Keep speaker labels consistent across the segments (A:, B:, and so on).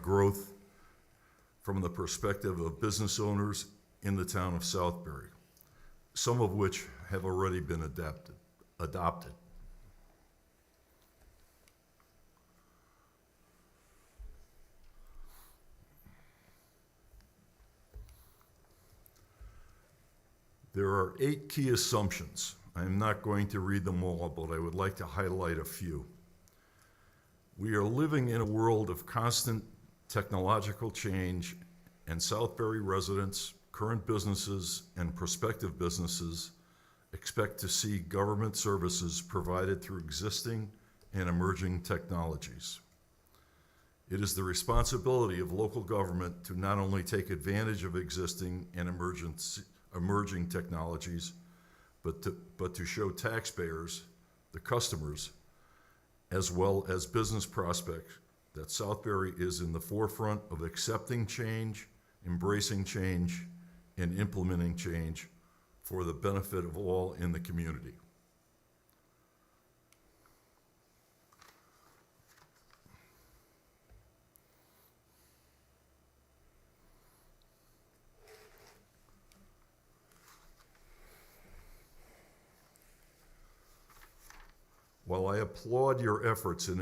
A: growth from the perspective of business owners in the town of Southbury, some of which have already been adopted. There are 8 key assumptions. I'm not going to read them all, but I would like to highlight a few. We are living in a world of constant technological change, and Southbury residents, current businesses, and prospective businesses expect to see government services provided through existing and emerging technologies. It is the responsibility of local government to not only take advantage of existing and emerging technologies, but to show taxpayers, the customers, as well as business prospects, that Southbury is in the forefront of accepting change, embracing change, and implementing change for the benefit of all in the community. While I applaud your efforts in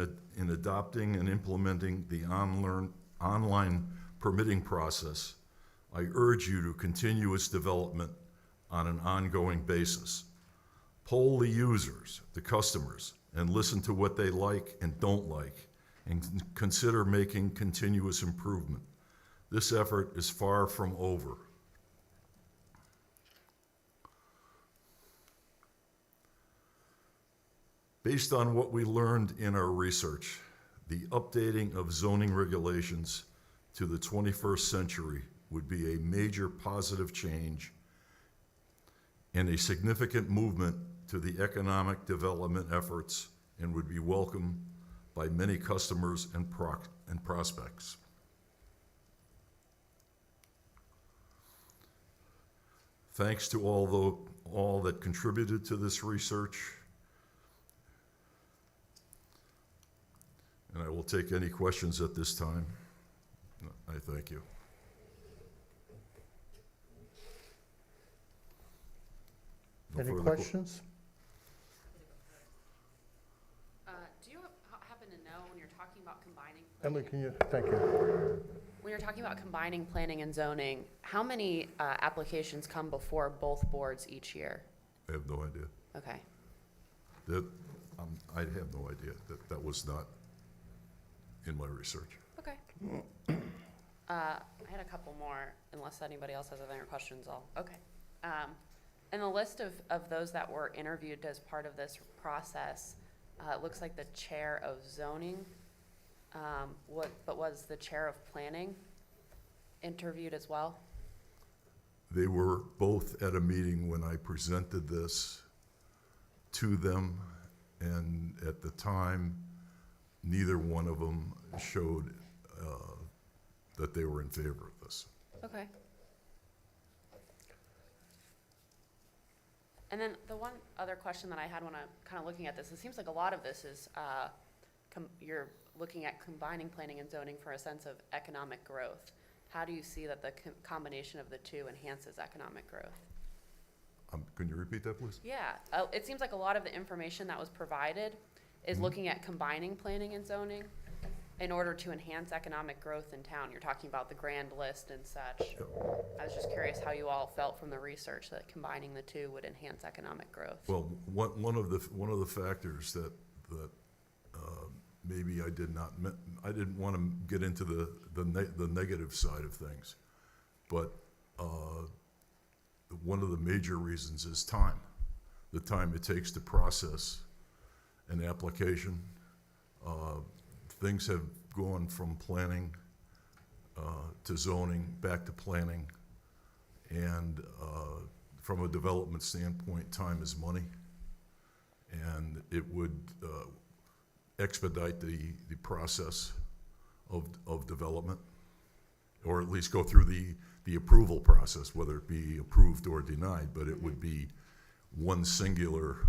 A: adopting and implementing the online permitting process, I urge you to continue its development on an ongoing basis. Poll the users, the customers, and listen to what they like and don't like, and consider making continuous improvement. This effort is far from over. Based on what we learned in our research, the updating of zoning regulations to the 21st century would be a major positive change and a significant movement to the economic development efforts, and would be welcomed by many customers and prospects. Thanks to all that contributed to this research, and I will take any questions at this time. I thank you. No
B: Any
A: further
B: questions?
C: Do you happen to know when you're talking about combining?
B: Emily, can you, thank you.
C: When you're talking about combining planning and zoning, how many applications come before both boards each year?
A: I have no idea.
C: Okay.
A: I have no idea. That was not in my research.
C: Okay. I had a couple more, unless anybody else has other questions. Okay. In the list of those that were interviewed as part of this process, it looks like the chair of zoning, but was the chair of planning interviewed as well?
A: They were both at a meeting when I presented this to them, and at the time, neither one of them showed that they were in favor of this.
C: Okay. And then the one other question that I had when I'm kind of looking at this, it seems like a lot of this is you're looking at combining planning and zoning for a sense of economic growth. How do you see that the combination of the two enhances economic growth?
A: Can you repeat that, please?
C: Yeah, it seems like a lot of the information that was provided is looking at combining planning and zoning in order to enhance economic growth in town. You're talking about the grand list and such. I was just curious how you all felt from the research that combining the two would enhance economic growth.
A: Well, one of the factors that maybe I didn't want to get into the negative side of things, but one of the major reasons is time. The time it takes to process an application. Things have gone from planning to zoning, back to planning, and from a development standpoint, time is money, and it would expedite the process of development, or at least go through the approval process, whether it be approved or denied, but it would be one singular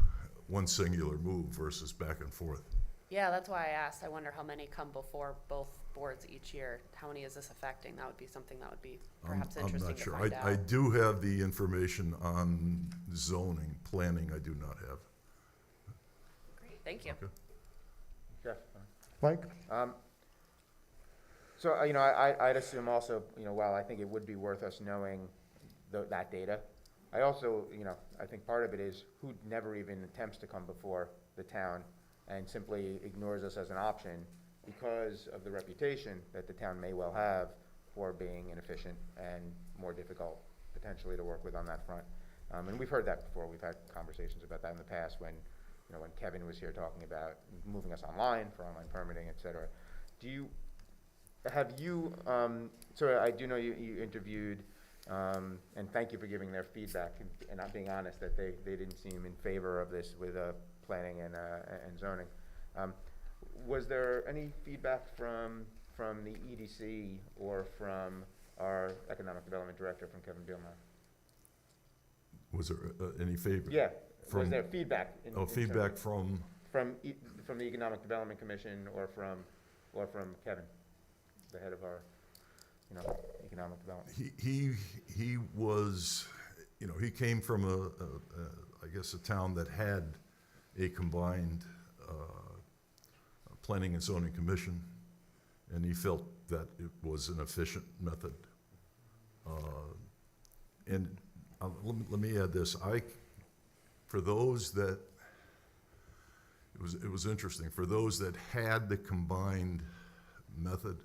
A: move versus back and forth.
C: Yeah, that's why I asked. I wonder how many come before both boards each year. How many is this affecting? That would be something that would be perhaps
A: I'm
C: interesting
A: not
C: to
A: sure.
C: find out.
A: I do have the information on zoning, planning I do not have.
C: Great, thank you.
A: Okay.
D: Jeff?
B: Mike?
D: So, I'd assume also, while I think it would be worth us knowing that data, I also, I think part of it is who never even attempts to come before the town and simply ignores us as an option because of the reputation that the town may well have for being inefficient and more difficult potentially to work with on that front. And we've heard that before. We've had conversations about that in the past when Kevin was here talking about moving us online for online permitting, et cetera. So I do know you interviewed, and thank you for giving their feedback and not being honest that they didn't seem in favor of this with planning and zoning. Was there any feedback from the EDC or from our economic development director, from Kevin Bielma?
A: Was there any favor?
D: Yeah, was
A: From-
D: there feedback?
A: Feedback from,
D: From the Economic Development Commission or from Kevin, the head of our, economic development?
A: he was, he came from I guess a town that had a combined planning and zoning commission, and he felt that it was an efficient method. And let me add this, for those that, it was interesting, for those that had the combined method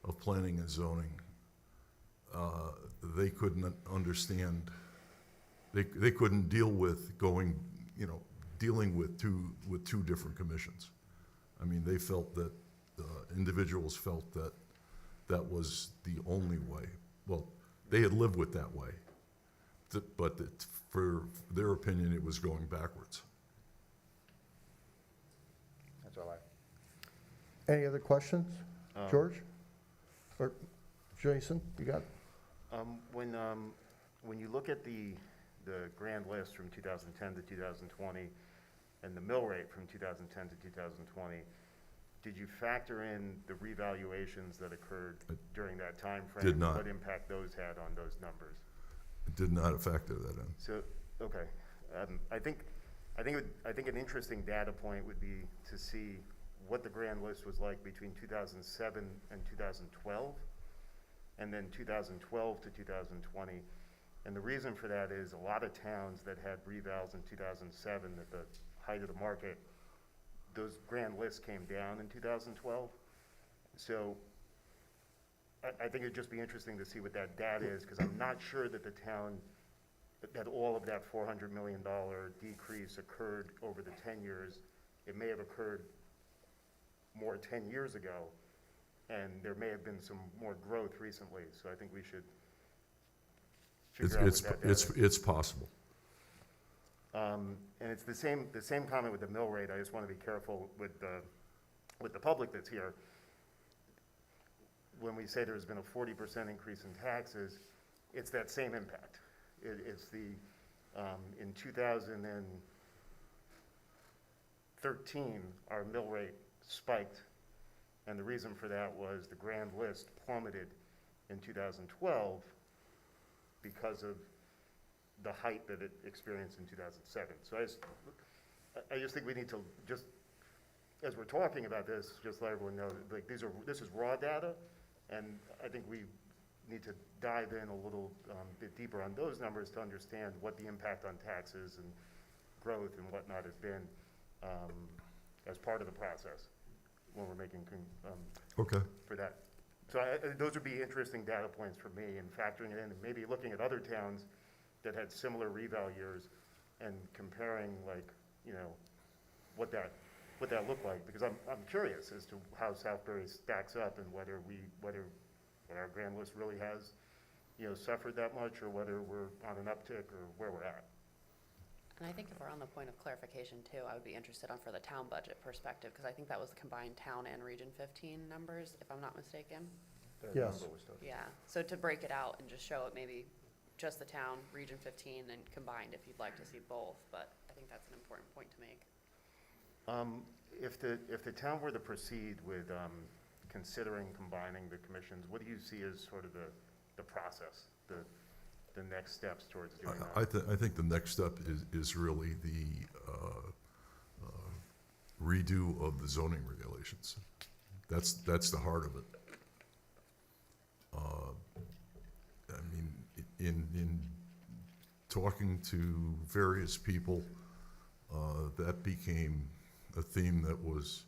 A: of planning and zoning, they couldn't understand, they couldn't deal with dealing with two different commissions. I mean, they felt that, individuals felt that that was the only way. Well, they had lived with that way, but for their opinion, it was going backwards.
D: That's all I.
B: Any other questions? George? Or Jason, you got it?
E: When you look at the grand list from 2010 to 2020 and the mill rate from 2010 to 2020, did you factor in the revaluations that occurred during that time frame?
A: Did not.
E: What impact those had on those numbers?
A: It did not factor that in.
E: So, okay, I think an interesting data point would be to see what the grand list was like between 2007 and 2012, and then 2012 to 2020. And the reason for that is a lot of towns that had revals in 2007 at the height of the market, those grand lists came down in 2012. So I think it'd just be interesting to see what that data is, because I'm not sure that the town, that all of that $400 million decrease occurred over the 10 years. It may have occurred more 10 years ago, and there may have been some more growth recently. So I think we should figure out what that data is.
A: It's possible.
E: And it's the same comment with the mill rate. I just want to be careful with the public that's here. When we say there's been a 40% increase in taxes, it's that same impact. It's the, in 2013, our mill rate spiked, and the reason for that was the grand list plummeted in 2012 because of the height that it experienced in 2007. So I just think we need to just, as we're talking about this, just let everyone know that like this is raw data, and I think we need to dive in a little bit deeper on those numbers to understand what the impact on taxes and growth and whatnot has been as part of the process when we're making
A: Okay.
E: for that. So those would be interesting data points for me, and factoring it in and maybe looking at other towns that had similar reval years and comparing, like, what that looked like, because I'm curious as to how Southbury stacks up and whether our grand list really has suffered that much, or whether we're on an uptick, or where we're at.
C: And I think if we're on the point of clarification too, I would be interested for the town budget perspective, because I think that was the combined town and Region 15 numbers, if I'm not mistaken.
E: The
B: Yes.
E: number was tough.
C: Yeah, so to break it out and just show it maybe just the town, Region 15, and combined if you'd like to see both, but I think that's an important point to make.
E: If the town were to proceed with considering combining the commissions, what do you see as sort of the process, the next steps towards doing that?
A: I think the next step is really the redo of the zoning regulations. That's the heart of it. I mean, in talking to various people, that became a theme that was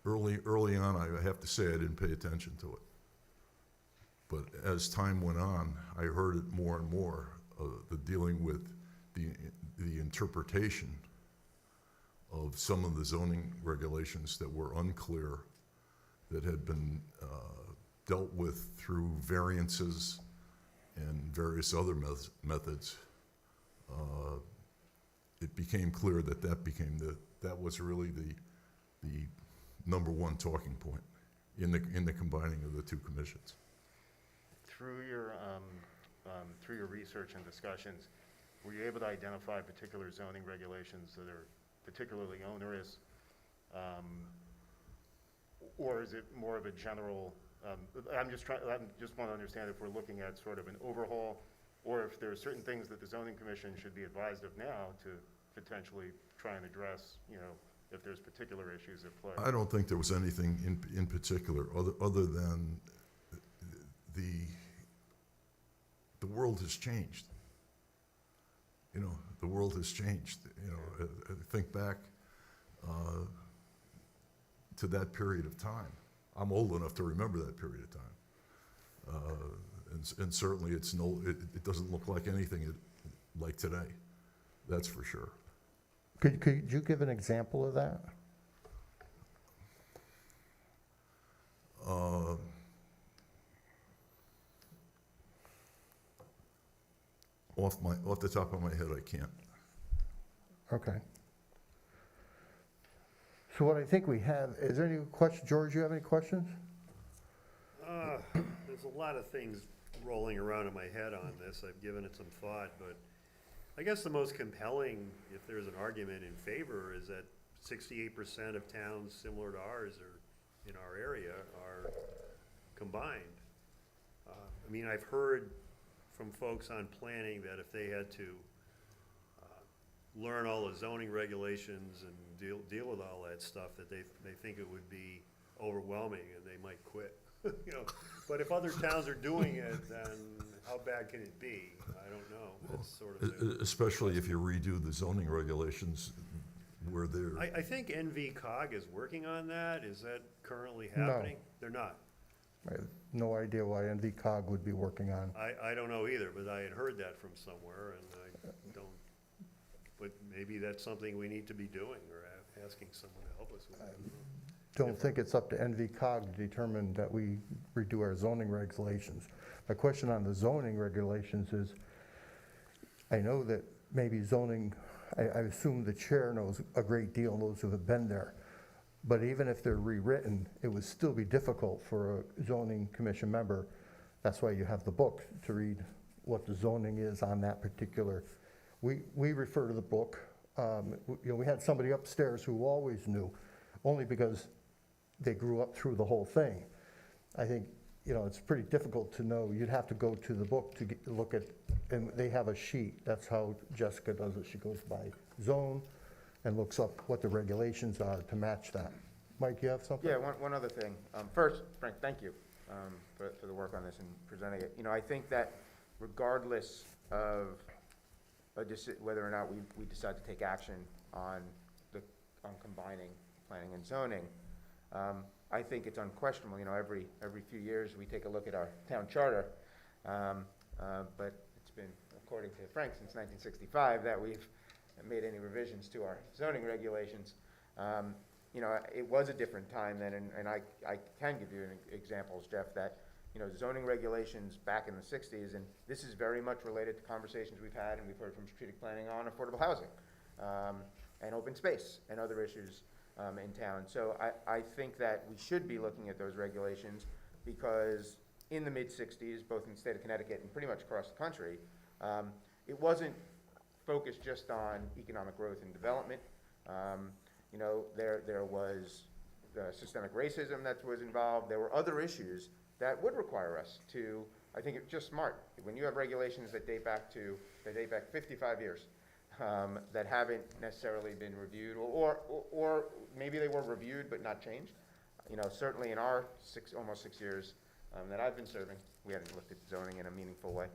A: early on. I have to say I didn't pay attention to it, but as time went on, I heard it more and more. The dealing with the interpretation of some of the zoning regulations that were unclear, that had been dealt with through variances and various other methods. It became clear that that was really the number one talking point in the combining of the two commissions.
E: Through your research and discussions, were you able to identify particular zoning regulations that are particularly onerous? Or is it more of a general, I just want to understand if we're looking at sort of an overhaul, or if there are certain things that the zoning commission should be advised of now to potentially try and address, if there's particular issues at play.
A: I don't think there was anything in particular other than the world has changed. The world has changed. Think back to that period of time. I'm old enough to remember that period of time. And certainly it doesn't look like anything like today. That's for sure.
B: Could you give an example of that?
A: Off the top of my head, I can't.
B: Okay. So what I think we have, is there any questions? George, you have any questions?
F: There's a lot of things rolling around in my head on this. I've given it some thought, but I guess the most compelling, if there's an argument in favor, is that 68% of towns similar to ours or in our area are combined. I mean, I've heard from folks on planning that if they had to learn all the zoning regulations and deal with all that stuff, that they think it would be overwhelming and they might quit. But if other towns are doing it, then how bad can it be? I don't know. That's sort of
A: Especially if you redo the zoning regulations where they're.
F: I think NVCOG is working on that. Is that currently
B: No.
F: happening? They're not.
B: I have no idea why NVCOG would be working on.
F: I don't know either, but I had heard that from somewhere, and I don't, but maybe that's something we need to be doing, or asking someone to help us with.
B: Don't think it's up to NVCOG to determine that we redo our zoning regulations. My question on the zoning regulations is, I know that maybe zoning, I assume the chair knows a great deal, those who have been there. But even if they're rewritten, it would still be difficult for a zoning commission member. That's why you have the book, to read what the zoning is on that particular. We refer to the book. We had somebody upstairs who always knew, only because they grew up through the whole thing. I think, it's pretty difficult to know. You'd have to go to the book to look at, and they have a sheet. That's how Jessica does it. She goes by zone and looks up what the regulations are to match that. Mike, you have something?
D: Yeah, one other thing. First, Frank, thank you for the work on this and presenting it. I think that regardless of whether or not we decide to take action on combining planning and zoning, I think it's unquestionable. Every few years we take a look at our town charter, but it's been, according to Frank, since 1965 that we've made any revisions to our zoning regulations. It was a different time then, and I can give you examples, Jeff, that zoning regulations back in the 60s, and this is very much related to conversations we've had and we've heard from strategic planning on affordable housing and open space and other issues in town. So I think that we should be looking at those regulations, because in the mid-60s, both in the state of Connecticut and pretty much across the country, it wasn't focused just on economic growth and development. You know, there was systemic racism that was involved. There were other issues that would require us to, I think it's just smart. When you have regulations that date back 55 years, that haven't necessarily been reviewed, or maybe they were reviewed but not changed. You know, certainly in our almost 6 years that I've been serving, we haven't looked at zoning in a meaningful way.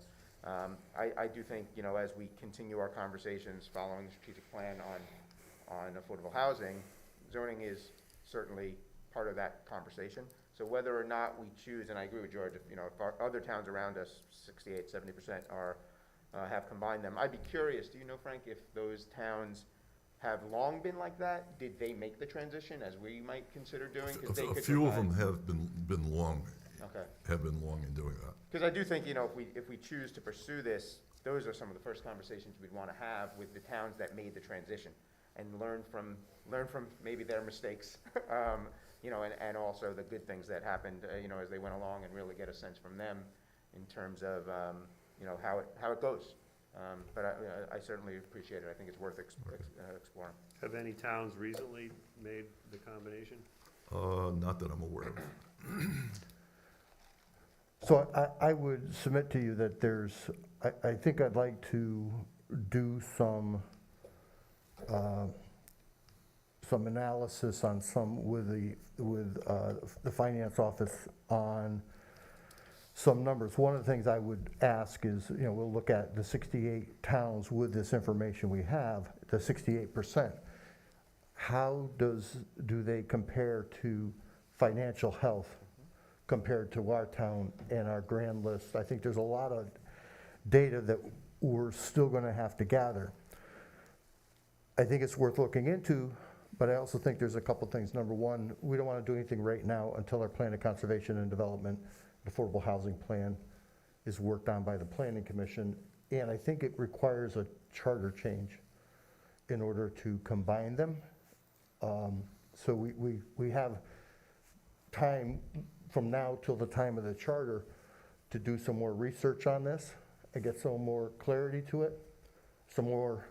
D: I do think, you know, as we continue our conversations following the strategic plan on affordable housing, zoning is certainly part of that conversation. So whether or not we choose, and I agree with George, if our other towns around us, 68, 70% have combined them. I'd be curious, do you know, Frank, if those towns have long been like that? Did they make the transition as we might consider doing? 'Cause they
A: A
D: could
A: few of
D: provide-
A: them have been long,
D: Okay.
A: have been long in doing that.
D: Because I do think, you know, if we choose to pursue this, those are some of the first conversations we'd want to have with the towns that made the transition, and learn from maybe their mistakes, you know, and also the good things that happened, you know, as they went along, and really get a sense from them in terms of, you know, how it goes. But I certainly appreciate it. I think it's worth exploring.
F: Have any towns recently made the combination?
A: Not that I'm aware of.
B: So I would submit to you that I think I'd like to do some analysis on with the finance office on some numbers. One of the things I would ask is, you know, we'll look at the 68 towns with this information we have, the 68%. How do they compare to financial health compared to our town and our grand list? I think there's a lot of data that we're still going to have to gather. I think it's worth looking into, but I also think there's a couple things. Number one, we don't want to do anything right now until our plan of conservation and development, the affordable housing plan, is worked on by the planning commission. And I think it requires a charter change in order to combine them. So we have time from now till the time of the charter to do some more research on this and get some more clarity to it, some more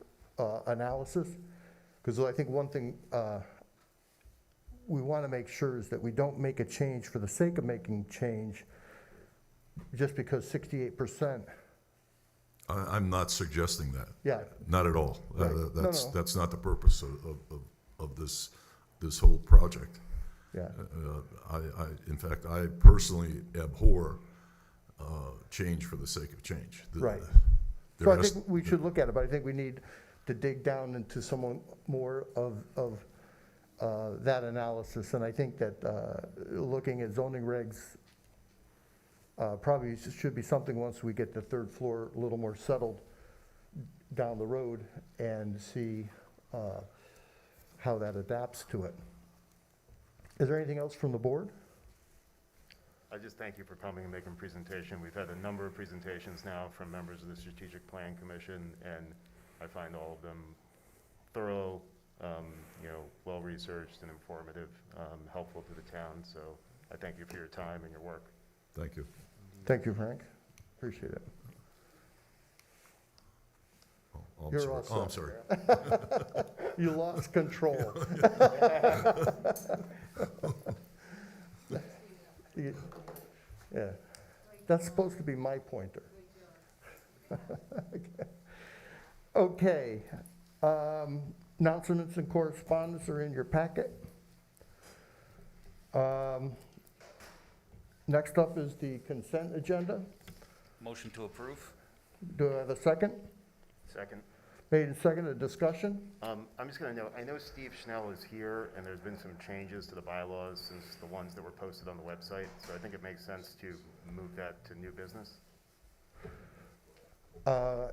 B: analysis. Because I think one thing we want to make sure is that we don't make a change for the sake of making change just because 68%.
A: I'm not suggesting that.
B: Yeah.
A: Not at all.
B: Right. No.
A: That's not the purpose of this whole project.
B: Yeah.
A: In fact, I personally abhor change for the sake of change.
B: Right.
A: There
B: So I
A: has-
B: think we should look at it, but I think we need to dig down into some more of that analysis. And I think that looking at zoning regs probably should be something once we get the third floor a little more settled down the road and see how that adapts to it. Is there anything else from the board?
E: I just thank you for coming and making a presentation. We've had a number of presentations now from members of the Strategic Plan Commission, and I find all of them thorough, you know, well-researched and informative, helpful to the town. So I thank you for your time and your work.
A: Thank you.
B: Thank you, Frank. Appreciate it.
A: Oh, I'm
B: You're
A: sorry.
B: all
A: Oh, I'm
B: set.
A: sorry.
B: You lost control. Yeah, that's supposed to be my pointer. Okay, announcements and correspondence are in your packet. Next up is the consent agenda.
G: Motion to approve?
B: Do I have a second?
E: Second.
B: Made and seconded, discussion?
E: I'm just going to note, I know Steve Schnell is here, and there's been some changes to the bylaws since the ones that were posted on the website, so I think it makes sense to move that to new business.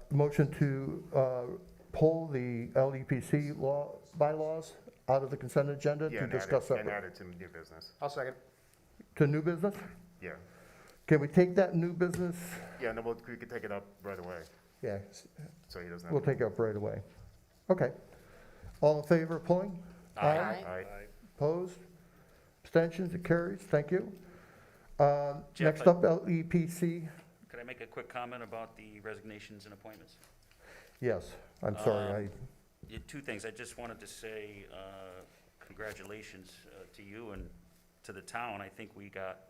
B: Motion to pull the LEPC bylaws out of the consent agenda
E: Yeah,
B: to
E: and add
B: discuss
E: it, and
B: separate.
E: add it to new business.
D: I'll second.
B: To new business?
E: Yeah.
B: Can we take that new business?
E: Yeah, no, we could take it up right away,
B: Yeah,
E: so he doesn't have.
B: we'll take it up right away. Okay. All in favor of pulling?
C: Aye.
E: Aye.
B: Opposed? Abstentions? It carries. Thank you.
G: Jeff,
B: Next up, LEPC.
G: Could I make a quick comment about the resignations and appointments?
B: Yes, I'm sorry.
G: Yeah, two things. I just wanted to say, congratulations to you and to the town. I think we got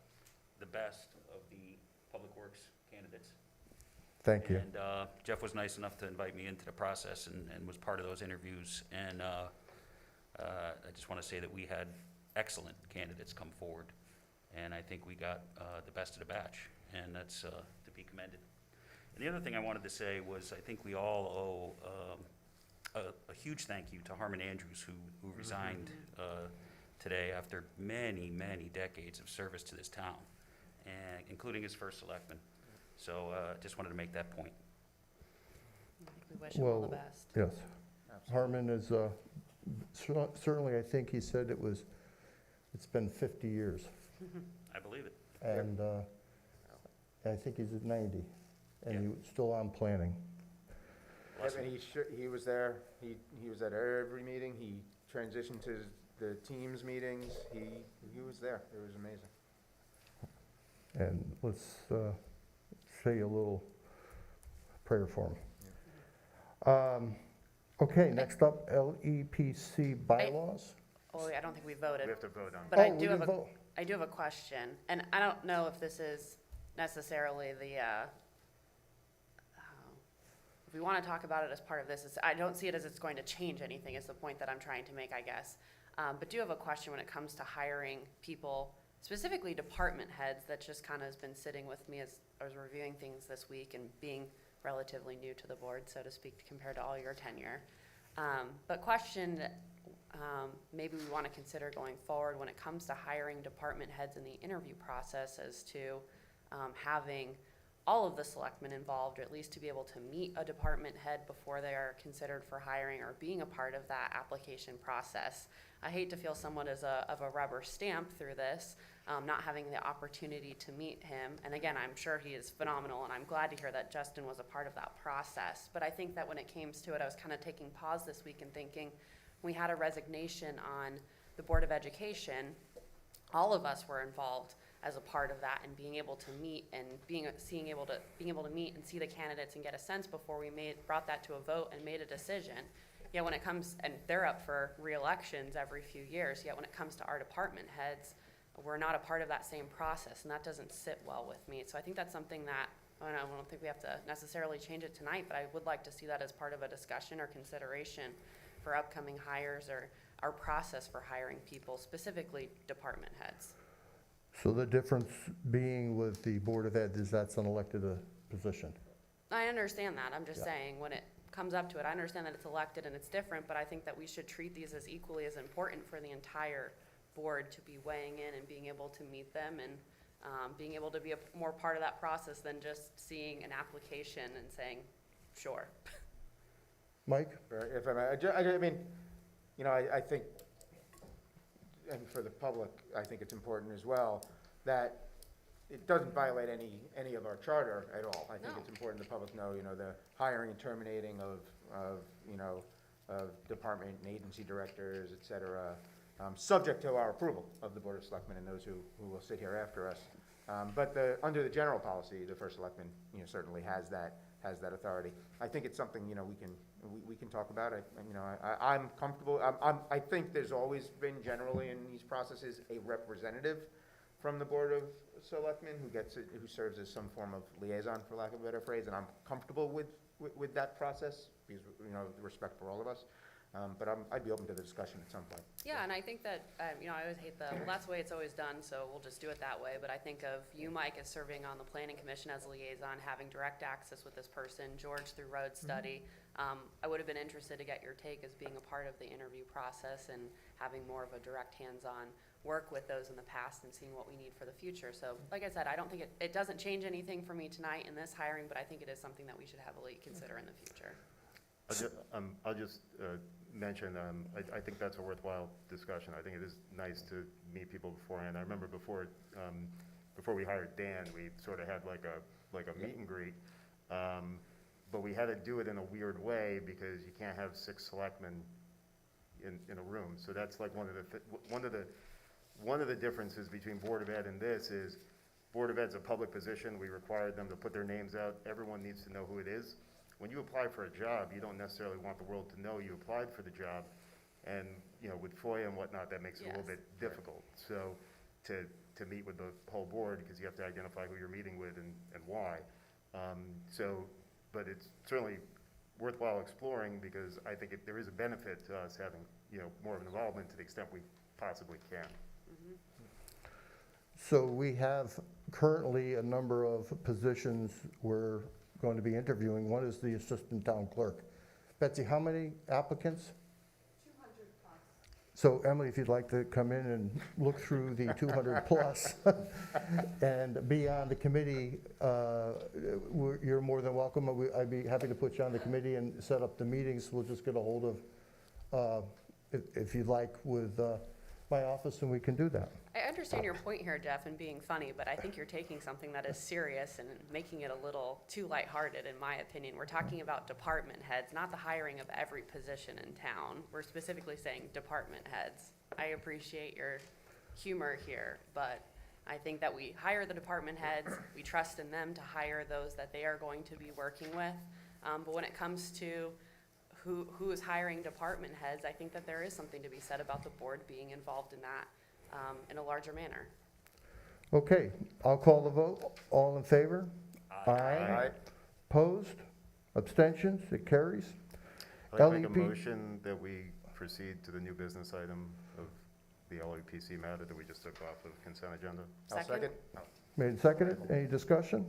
G: the best of the Public Works candidates.
B: Thank you.
G: And Jeff was nice enough to invite me into the process and was part of those interviews. And I just want to say that we had excellent candidates come forward. And I think we got the best of the batch, and that's to be commended. And the other thing I wanted to say was I think we all owe a huge thank you to Harmon Andrews, who resigned today after many, many decades of service to this town, and including his first selectman. So just wanted to make that point.
C: I think we wish him all the
B: Well,
C: best.
B: Yes. Harmon is, certainly, I think he said it's been 50 years.
G: I believe it.
B: And I think he's at 90, and he's still on planning.
G: Bless
D: And he was there, he was at every meeting, he transitioned to the Teams meetings, he was there, it was amazing.
B: And let's say a little prayer for him. Okay, next up, LEPC bylaws.
C: Oh, I don't think we
E: We
C: voted,
E: have to vote on.
C: but
B: Oh,
C: I
B: we
C: do have
B: didn't
C: a,
B: vote.
C: I do have a question, and I don't know if this is necessarily the, if we want to talk about it as part of this, I don't see it as it's going to change anything, is the point that I'm trying to make, I guess. But do have a question when it comes to hiring people, specifically department heads, that just kind of has been sitting with me as I was reviewing things this week and being relatively new to the board, so to speak, compared to all your tenure. But question, maybe we want to consider going forward when it comes to hiring department heads in the interview process, as to having all of the selectmen involved, or at least to be able to meet a department head before they are considered for hiring, or being a part of that application process. I hate to feel somewhat of a rubber stamp through this, not having the opportunity to meet him. And again, I'm sure he is phenomenal, and I'm glad to hear that Justin was a part of that process. But I think that when it came to it, I was kind of taking pause this week and thinking, we had a resignation on the Board of Education. All of us were involved as a part of that, and being able to meet and being able to meet and see the candidates and get a sense before we brought that to a vote and made a decision. Yet when it comes, and they're up for re-elections every few years, yet when it comes to our department heads, we're not a part of that same process, and that doesn't sit well with me. So I think that's something that, I don't think we have to necessarily change it tonight, but I would like to see that as part of a discussion or consideration for upcoming hires, or our process for hiring people, specifically department heads.
B: So the difference being with the Board of Ed is that's an elected position.
C: I understand that. I'm just
B: Yeah.
C: saying, when it comes up to it, I understand that it's elected and it's different, but I think that we should treat these as equally as important for the entire board to be weighing in and being able to meet them, and being able to be a more part of that process than just seeing an application and saying, sure.
B: Mike?
D: If I may, I mean, you know, I think, and for the public, I think it's important as well, that it doesn't violate any of our charter at all. I think
C: No.
D: it's important the public know, you know, the hiring and terminating of department and agency directors, et cetera, subject to our approval of the Board of Selectmen and those who will sit here after us. But under the general policy, the first selectman, you know, certainly has that authority. I think it's something, you know, we can talk about. I'm comfortable. I think there's always been generally in these processes a representative from the Board of Selectmen who serves as some form of liaison, for lack of a better phrase, and I'm comfortable with that process because, you know, respect for all of us. But I'd be open to the discussion at some point.
C: Yeah, and I think that, you know, I always hate well, that's the way it's always done, so we'll just do it that way. But I think of you, Mike, as serving on the planning commission as a liaison, having direct access with this person, George through road study. I would have been interested to get your take as being a part of the interview process and having more of a direct hands-on work with those in the past and seeing what we need for the future. So like I said, I don't think it doesn't change anything for me tonight in this hiring, but I think it is something that we should heavily consider in the future.
E: I'll just mention, I think that's a worthwhile discussion. I think it is nice to meet people beforehand. I remember before we hired Dan, we sort of had like a meet and greet, but we had to do it in a weird way because you can't have 6 selectmen in a room. So that's like one of the differences between Board of Ed and this is Board of Ed's a public position. We required them to put their names out. Everyone needs to know who it is. When you apply for a job, you don't necessarily want the world to know you applied for the job. And, you know, with FOIA and whatnot, that makes it a little
C: Yes.
E: bit difficult. So to meet with the whole board, because you have to identify who you're meeting with and why. But it's certainly worthwhile exploring, because I think there is a benefit to us having, you know, more of an involvement to the extent we possibly can.
B: So we have currently a number of positions we're going to be interviewing. One is the assistant town clerk. Betsy, how many applicants?
H: 200 plus.
B: So Emily, if you'd like to come in and look through the 200 plus and be on the committee, you're more than welcome. I'd be happy to put you on the committee and set up the meetings. We'll just get a hold of, if you'd like, with my office, and we can do that.
C: I understand your point here, Jeff, and being funny, but I think you're taking something that is serious and making it a little too lighthearted, in my opinion. We're talking about department heads, not the hiring of every position in town. We're specifically saying department heads. I appreciate your humor here, but I think that we hire the department heads, we trust in them to hire those that they are going to be working with. But when it comes to who is hiring department heads, I think that there is something to be said about the board being involved in that in a larger manner.
B: Okay, I'll call the vote. All in favor?
E: Aye.
B: Opposed? Abstentions? It carries.
E: I'd like to make a
B: LEP.
E: motion that we proceed to the new business item of the LEPC matter that we just took off of consent agenda.
D: I'll second.
B: Made and seconded. Any discussion?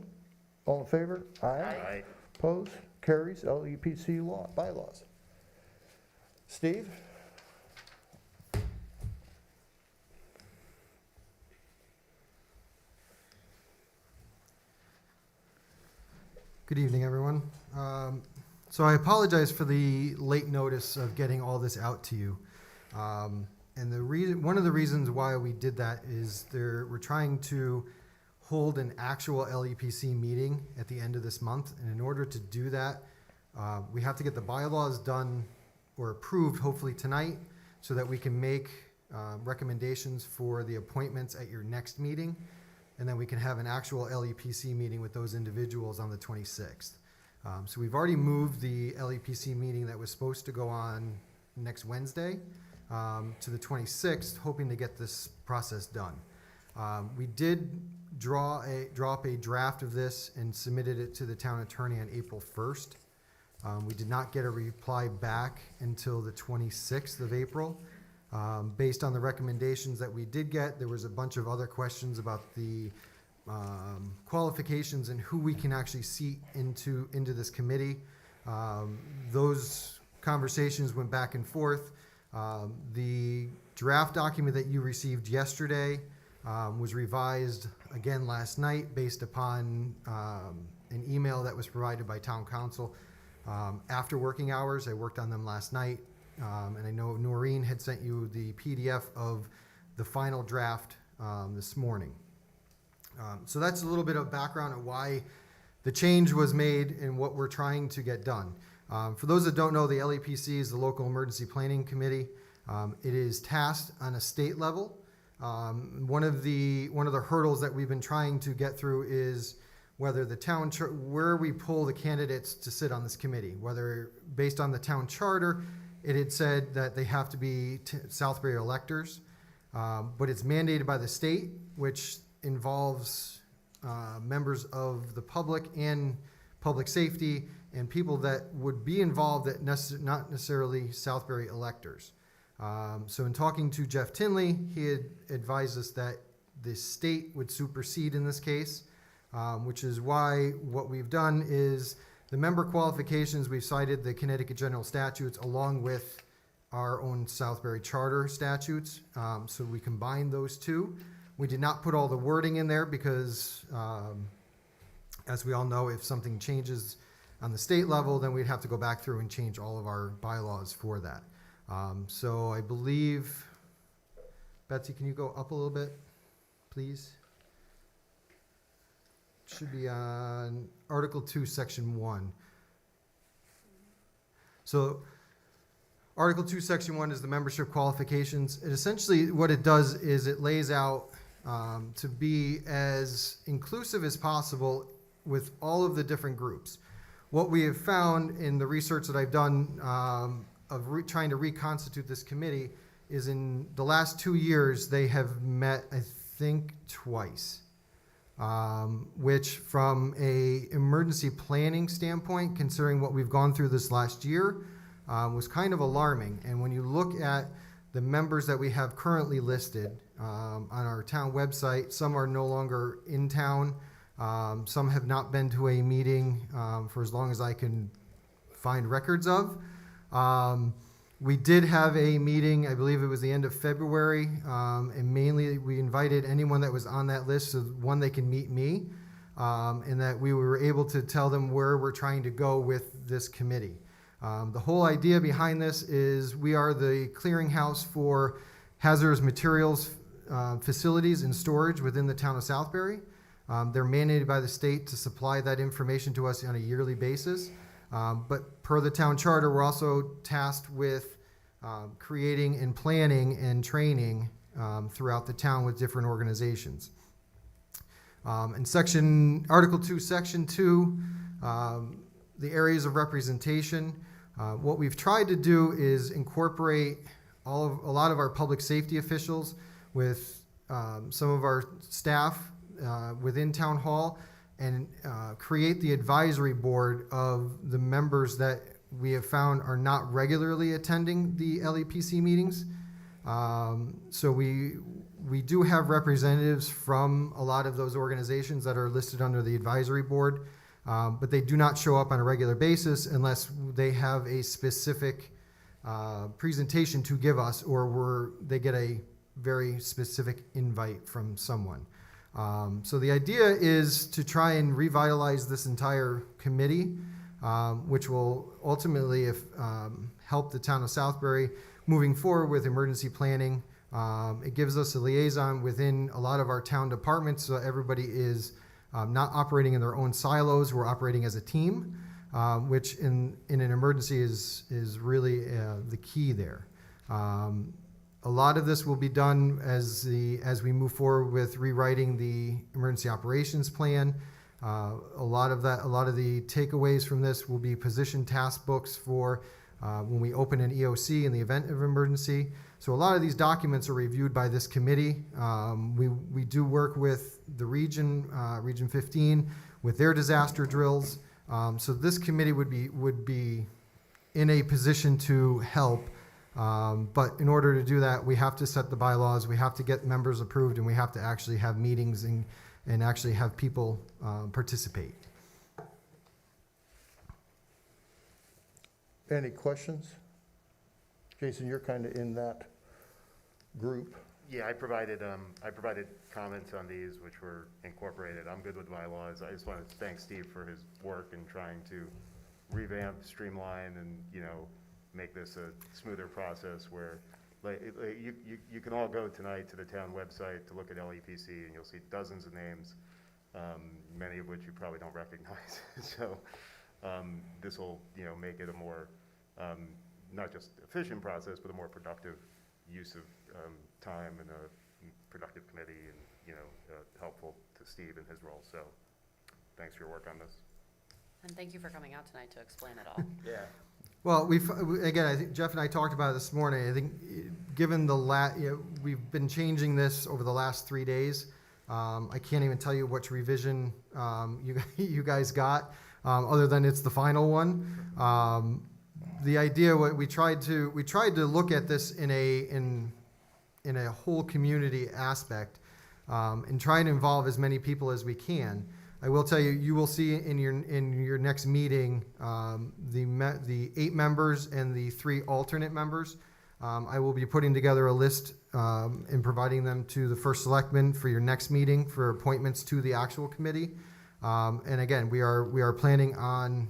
B: All in favor?
E: Aye.
B: Opposed? Carries. LEPC law, bylaws. Steve?
I: Good evening, everyone. So I apologize for the late notice of getting all this out to you. And one of the reasons why we did that is we're trying to hold an actual LEPC meeting at the end of this month. And in order to do that, we have to get the bylaws done or approved hopefully tonight so that we can make recommendations for the appointments at your next meeting. And then we can have an actual LEPC meeting with those individuals on the 26th. So we've already moved the LEPC meeting that was supposed to go on next Wednesday to the 26th, hoping to get this process done. We did drop a draft of this and submitted it to the town attorney on April 1st. We did not get a reply back until the 26th of April. Based on the recommendations that we did get, there was a bunch of other questions about the qualifications and who we can actually seat into this committee. Those conversations went back and forth. The draft document that you received yesterday was revised again last night based upon an email that was provided by town council after working hours. I worked on them last night. And I know Noreen had sent you the PDF of the final draft this morning. So that's a little bit of background on why the change was made and what we're trying to get done. For those that don't know, the LEPC is the Local Emergency Planning Committee. It is tasked on a state level. One of the hurdles that we've been trying to get through is whether the town, where we pull the candidates to sit on this committee, whether based on the town charter, it had said that they have to be Southbury electors, but it's mandated by the state, which involves members of the public and public safety and people that would be involved that not necessarily Southbury electors. So in talking to Jeff Tinley, he had advised us that the state would supersede in this case, which is why what we've done is the member qualifications, we've cited the Connecticut General Statutes along with our own Southbury Charter statutes. So we combined those two. We did not put all the wording in there because, as we all know, if something changes on the state level, then we'd have to go back through and change all of our bylaws for that. So I believe, Betsy, can you go up a little bit, please? Should be on Article 2, Section 1. So Article 2, Section 1 is the membership qualifications. It essentially, what it does is it lays out to be as inclusive as possible with all of the different groups. What we have found in the research that I've done trying to reconstitute this committee is in the last 2 years, they have met, I think, twice. Which from a emergency planning standpoint, considering what we've gone through this last year, was kind of alarming. And when you look at the members that we have currently listed on our town website, some are no longer in town. Some have not been to a meeting for as long as I can find records of. We did have a meeting, I believe it was the end of February, and mainly we invited anyone that was on that list, so one, they can meet me, and that we were able to tell them where we're trying to go with this committee. The whole idea behind this is we are the clearinghouse for hazardous materials facilities and storage within the town of Southbury. They're mandated by the state to supply that information to us on a yearly basis. But per the town charter, we're also tasked with creating and planning and training throughout the town with different organizations. In Article 2, Section 2, the areas of representation, what we've tried to do is incorporate a lot of our public safety officials with some of our staff within Town Hall, and create the advisory board of the members that we have found are not regularly attending the LEPC meetings. So we do have representatives from a lot of those organizations that are listed under the advisory board, but they do not show up on a regular basis unless they have a specific presentation to give us, or they get a very specific invite from someone. So the idea is to try and revitalize this entire committee, which will ultimately help the town of Southbury moving forward with emergency planning. It gives us a liaison within a lot of our town departments, so everybody is not operating in their own silos. We're operating as a team, which in an emergency is really the key there. A lot of this will be done as we move forward with rewriting the emergency operations plan. A lot of the takeaways from this will be position task books for when we open an EOC in the event of emergency. So a lot of these documents are reviewed by this committee. We do work with the region 15, with their disaster drills. So this committee would be in a position to help. But in order to do that, we have to set the bylaws, we have to get members approved, and we have to actually have meetings and actually have people participate.
B: Any questions? Jason, you're kind of in that group.
E: Yeah, I provided comments on these, which were incorporated. I'm good with bylaws. I just want to thank Steve for his work in trying to revamp, streamline, and, make this a smoother process where, you can all go tonight to the town website to look at LEPC, and you'll see dozens of names, many of which you probably don't recognize. So this will, make it a more, not just efficient process, but a more productive use of time and a productive committee, and, helpful to Steve in his role. So thanks for your work on this.
C: And thank you for coming out tonight to explain it all.
D: Yeah.
I: Well, I think Jeff and I talked about it this morning. I think given we've been changing this over the last 3 days. I can't even tell you which revision you guys got, other than it's the final one. The idea, what we tried to look at this in a whole community aspect, and try and involve as many people as we can. I will tell you, you will see in your next meeting the 8 members and the 3 alternate members. I will be putting together a list and providing them to the first selectman for your next meeting for appointments to the actual committee. And again, we are planning on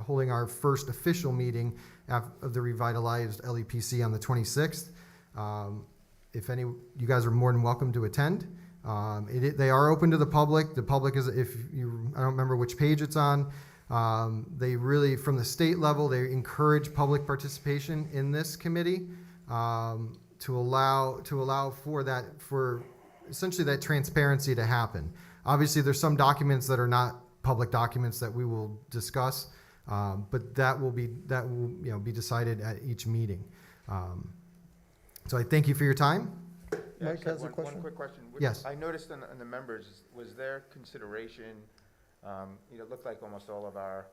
I: holding our first official meeting of the revitalized LEPC on the 26th. If you guys are more than welcome to attend. They are open to the public. The public is, I don't remember which page it's on. They really, from the state level, they encourage public participation in this committee to allow for essentially that transparency to happen. Obviously, there's some documents that are not public documents that we will discuss, But that will be be decided at each meeting. So I thank you for your time.
D: Yeah, I
B: Mike
D: just had
B: has a question?
D: One quick question.
I: Yes.
D: I noticed in the members, was there consideration, it looked like almost all of our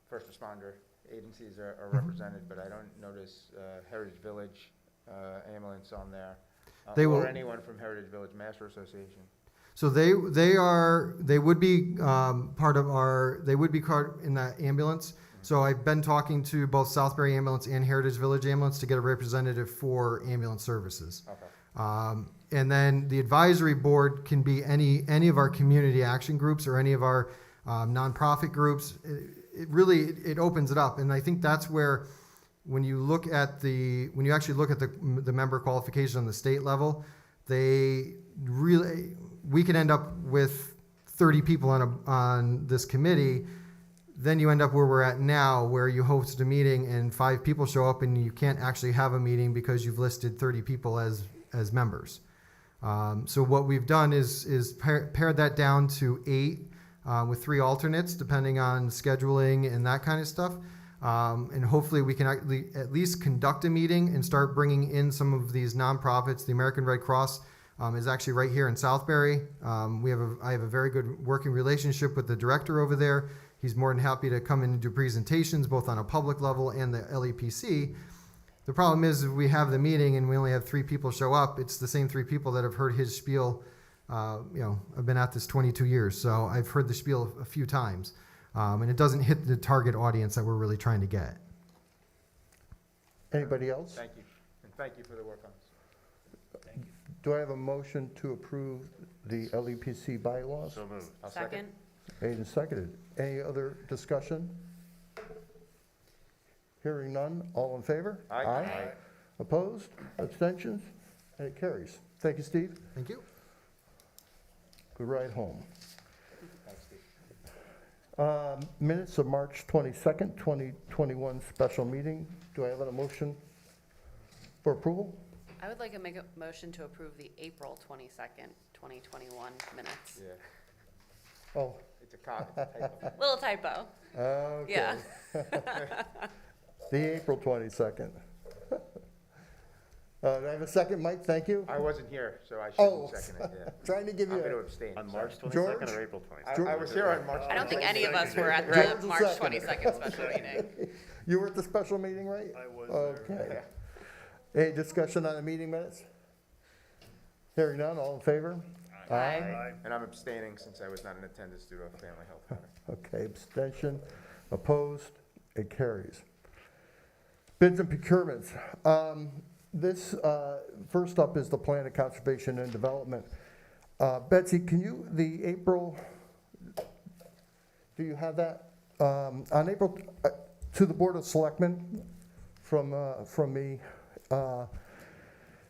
D: first responder agencies are represented, but I don't notice Heritage Village ambulance on there.
I: They will-
D: Or anyone from Heritage Village Master Association.
I: So they would be part in that ambulance. So I've been talking to both Southbury Ambulance and Heritage Village Ambulance to get a representative for ambulance services.
D: Okay.
I: And then the advisory board can be any of our community action groups or any of our nonprofit groups. It opens it up, and I think that's where when you actually look at the member qualification on the state level, we can end up with 30 people on this committee. Then you end up where we're at now, where you host a meeting and 5 people show up and you can't actually have a meeting because you've listed 30 people as members. So what we've done is pared that down to 8 with 3 alternates, depending on scheduling and that kind of stuff. And hopefully we can at least conduct a meeting and start bringing in some of these nonprofits. The American Red Cross is actually right here in Southbury. I have a very good working relationship with the director over there. He's more than happy to come in and do presentations both on a public level and the LEPC. The problem is if we have the meeting and we only have 3 people show up, it's the same 3 people that have heard his spiel. I've been at this 22 years, so I've heard the spiel a few times. And it doesn't hit the target audience that we're really trying to get.
B: Anybody else?
D: Thank you, and thank you for the work on this.
B: Do I have a motion to approve the LEPC bylaws?
E: So moved.
D: I'll
C: Second?
B: Made and seconded. Any other discussion? Hearing none, all in favor?
D: Aye.
B: Opposed? Abstentions? And it carries. Thank you, Steve.
I: Thank you.
B: Good ride home.
D: Thanks, Steve.
B: Minutes of March 22nd, 2021 special meeting. Do I have a motion for approval?
C: I would like to make a motion to approve the April 22nd, 2021 minutes.
D: Yeah,
B: Oh,
D: it's a typo.
C: Little typo.
B: okay.
C: Yeah.
B: The April 22nd. Do I have a second, Mike? Thank you.
D: I wasn't here, so I
B: Oh.
D: shouldn't second it, yeah.
B: Trying to give
D: I'm
B: you
D: going to
B: a,
D: abstain.
E: On
D: sorry.
E: March 22nd
B: George?
E: or April 22nd?
D: I was here on March 22nd.
C: I don't think any of us were at
B: George
C: the
B: will
C: March
B: second it.
C: 22nd special meeting.
B: you were at the special meeting, right?
F: I was there.
B: Okay. Any discussion on the meeting minutes? Hearing none, all in favor?
F: Aye.
D: And I'm abstaining since I was not in attendance due to a family health matter.
B: Okay, abstention, opposed, it carries. Bids and procurements. This, first up is the Plan of Conservation and Development. Betsy, can you, the April, do you have that? On April, to the Board of Selectmen from me,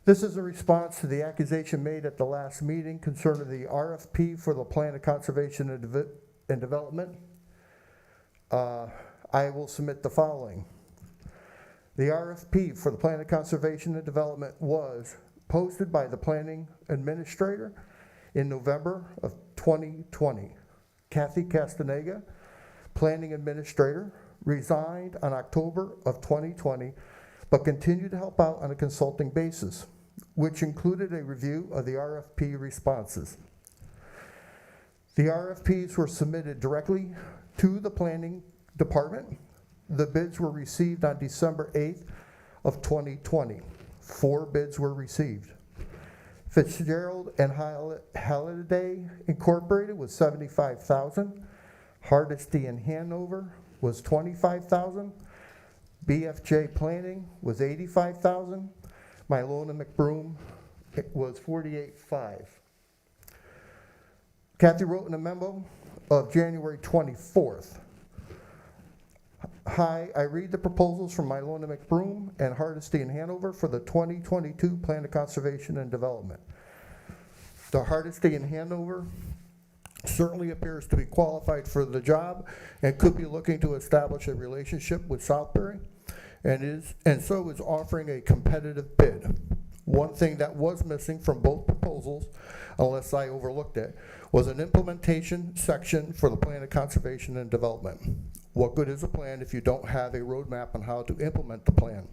B: this is a response to the accusation made at the last meeting concerning the RFP for the Plan of Conservation and Development. I will submit the following. The RFP for the Plan of Conservation and Development was posted by the Planning Administrator in November of 2020. Kathy Castaneda, Planning Administrator, resigned on October of 2020, but continued to help out on a consulting basis, which included a review of the RFP responses. The RFPs were submitted directly to the Planning Department. The bids were received on December 8th of 2020. 4 bids were received. Fitzgerald and Halliday Incorporated was $75,000. Hardesty and Hanover was $25,000. BFJ Planning was $85,000. Mylona McBroom was $48,500. Kathy wrote in a memo of January 24th. Hi, I read the proposals from Mylona McBroom and Hardesty and Hanover for the 2022 Plan of Conservation and Development. The Hardesty and Hanover certainly appears to be qualified for the job and could be looking to establish a relationship with Southbury and so is offering a competitive bid. One thing that was missing from both proposals, unless I overlooked it, was an implementation section for the Plan of Conservation and Development. What good is a plan if you don't have a roadmap on how to implement the plan?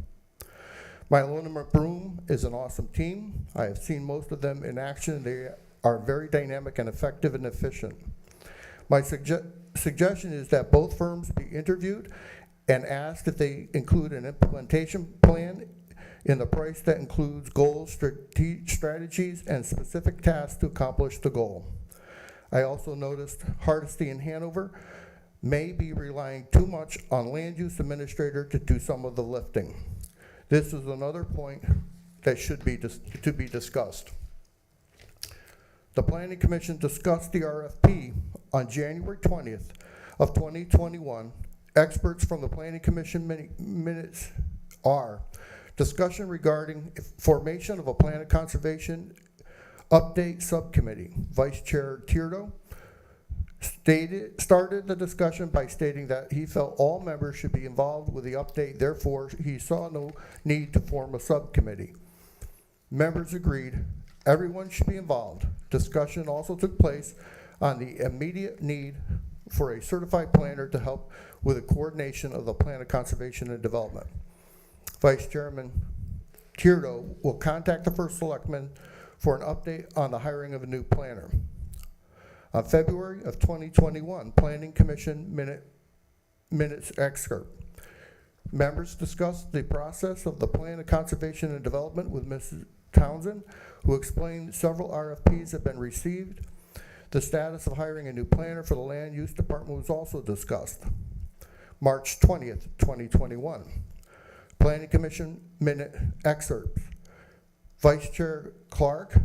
B: Mylona McBroom is an awesome team. I have seen most of them in action. They are very dynamic and effective and efficient. My suggestion is that both firms be interviewed and asked if they include an implementation plan in the price that includes goals, strategies, and specific tasks to accomplish the goal. I also noticed Hardesty and Hanover may be relying too much on land use administrator to do some of the lifting. This is another point that should be to be discussed. The Planning Commission discussed the RFP on January 20th of 2021. Experts from the Planning Commission minutes are discussion regarding formation of a plan of conservation update subcommittee. Vice Chair Tirdo started the discussion by stating that he felt all members should be involved with the update, therefore he saw no need to form a subcommittee. Members agreed everyone should be involved. Discussion also took place on the immediate need for a certified planner to help with the coordination of the plan of conservation and development. Vice Chairman Tirdo will contact the first selectman for an update on the hiring of a new planner. On February of 2021, Planning Commission minutes excerpt. Members discussed the process of the plan of conservation and development with Mrs. Townsend, who explained several RFPs have been received. The status of hiring a new planner for the land use department was also discussed. March 20th, 2021. Planning Commission minute excerpts. Vice Chair Clark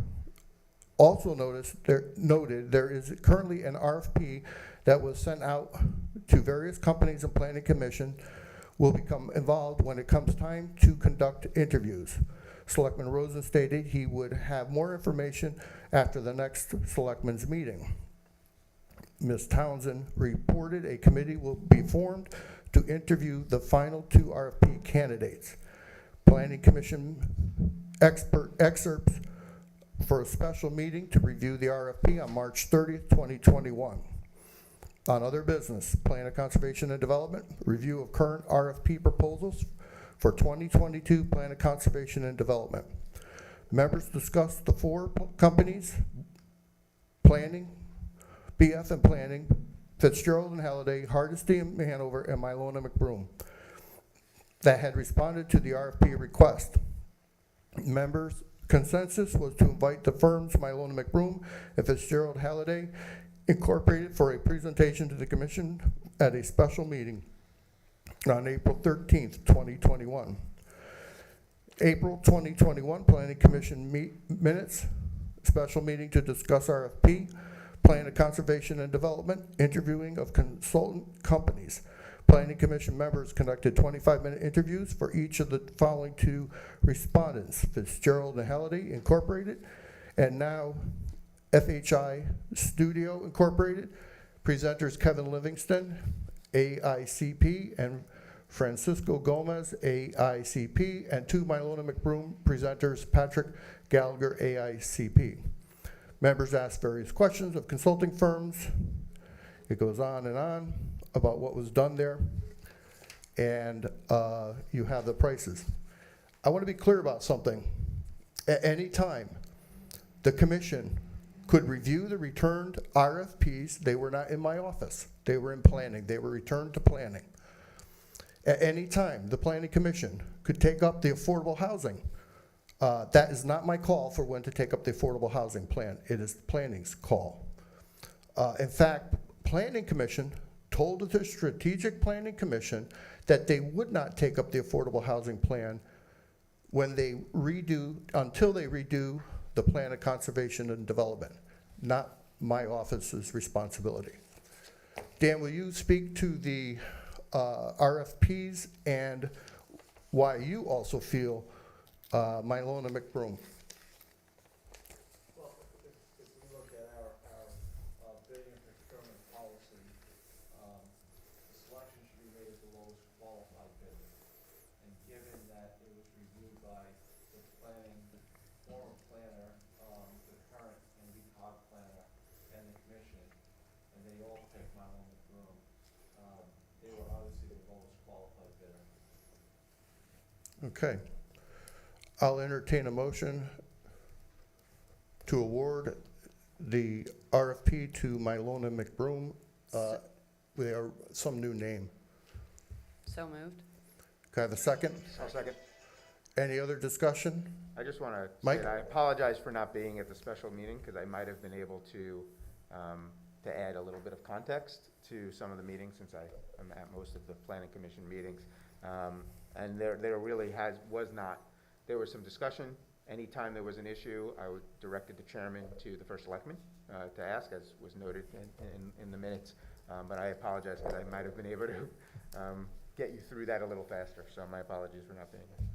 B: also noted there is currently an RFP that was sent out to various companies and Planning Commission will become involved when it comes time to conduct interviews. Selectman Rosen stated he would have more information after the next Selectmen's meeting. Ms. Townsend reported a committee will be formed to interview the final 2 RFP candidates. Planning Commission excerpts for a special meeting to review the RFP on March 30th, 2021. On other business, Plan of Conservation and Development, review of current RFP proposals for 2022 Plan of Conservation and Development. Members discussed the 4 companies, Planning, BF and Planning, Fitzgerald and Halliday, Hardesty and Hanover, and Mylona McBroom, that had responded to the RFP request. Members' consensus was to invite the firms Mylona McBroom and Fitzgerald Halliday Incorporated for a presentation to the Commission at a special meeting on April 13th, 2021. April 2021, Planning Commission minutes, special meeting to discuss RFP, Plan of Conservation and Development, interviewing of consultant companies. Planning Commission members conducted 25-minute interviews for each of the following 2 respondents, Fitzgerald and Halliday Incorporated, and now FHI Studio Incorporated. Presenters Kevin Livingston, AICP, and Francisco Gomez, AICP, and 2 Mylona McBroom presenters, Patrick Gallagher, AICP. Members asked various questions of consulting firms. It goes on and on about what was done there, and you have the prices. I want to be clear about something. At any time, the commission could review the returned RFPs. They were not in my office. They were in planning. They were returned to planning. At any time, the Planning Commission could take up the affordable housing. That is not my call for when to take up the affordable housing plan. It is planning's call. In fact, Planning Commission told the Strategic Planning Commission that they would not take up the affordable housing plan when they until they redo the Plan of Conservation and Development. Not my office's responsibility. Dan, will you speak to the RFPs and why you also feel Mylona McBroom?
H: Well, if we look at our bidding and procurement policy, the selection should be made as the lowest qualified bidder. And given that it was reviewed by the former planner, the current NVCOG planner, and the commission, and they all picked Mylona McBroom, they were obviously the lowest qualified bidder.
B: Okay. I'll entertain a motion to award the RFP to Mylona McBroom, with some new name.
C: So moved.
B: Can I have a second?
D: I'll second.
B: Any other discussion?
D: I just want to say
B: Mike?
D: that I apologize for not being at the special meeting, because I might have been able to add a little bit of context to some of the meetings, since I am at most of the planning commission meetings. And there really there was some discussion. Anytime there was an issue, I would directed the chairman to the first selectman to ask, as was noted in the minutes. But I apologize, because I might have been able to get you through that a little faster, so my apologies for not being here.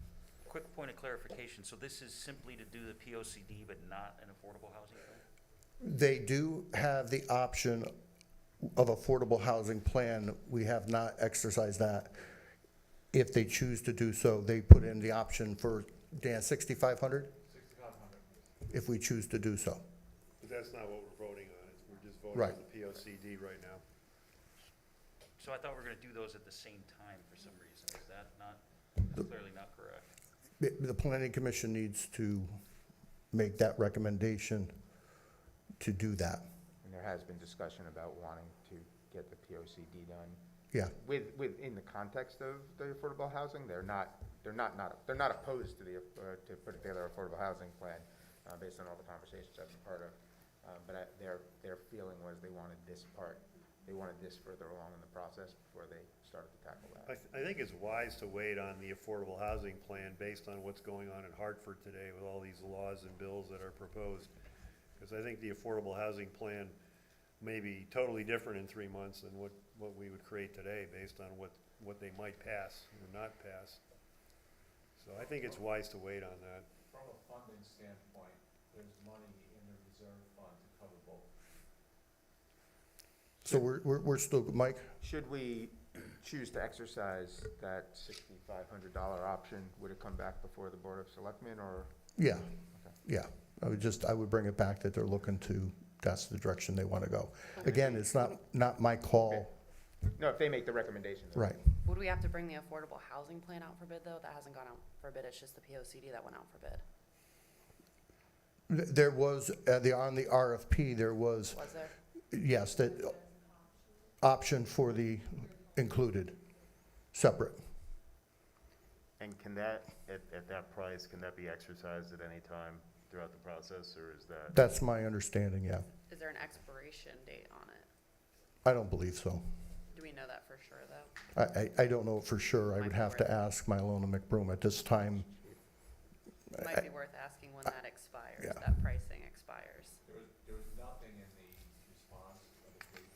G: Quick point of clarification, so this is simply to do the POCD but not an affordable housing plan?
B: They do have the option of affordable housing plan. We have not exercised that. If they choose to do so, they put in the option for, Dan, 6,500?
H: 6,500.
B: If we choose to do so.
F: But that's not what we're voting on, we're just voting
B: Right.
F: on the POCD right now.
G: So I thought we were gonna do those at the same time for some reason, is that not, that's clearly not correct?
B: The planning commission needs to make that recommendation to do that.
D: And there has been discussion about wanting to get the POCD done.
B: Yeah,
D: In the context of the affordable housing, they're not opposed to to put together an affordable housing plan, based on all the conversations I've been part of. But their feeling was they wanted this further along in the process before they started to tackle that.
F: I think it's wise to wait on the affordable housing plan based on what's going on in Hartford today with all these laws and bills that are proposed. Because I think the affordable housing plan may be totally different in 3 months than what we would create today based on what they might pass or not pass. So I think it's wise to wait on that.
H: From a funding standpoint, there's money in the reserve fund to cover both.
B: so we're still, Mike?
D: Should we choose to exercise that $6,500 option, would it come back before the Board of Selectmen, or?
B: Yeah, yeah. I would bring it back that they're looking to, that's the direction they want to go. Again, it's not my call.
D: No, if they make the recommendation. then.
B: Right.
C: Would we have to bring the affordable housing plan out for bid, though? That hasn't gone out for bid, it's just the POCD that went out for bid.
B: There was, on the RFP, there was,
C: Was there?
B: yes, that option for the included, separate.
E: And can that, at that price, can that be exercised at any time throughout the process, or is that?
B: That's my understanding, yeah.
C: Is there an expiration date on it?
B: I don't believe so.
C: Do we know that for sure, though?
B: I don't know for sure. I would have to ask Mylona McBroom at this time.
C: Might be worth asking when that expires,
B: Yeah.
C: that pricing expires.
H: There was nothing in the response of the group.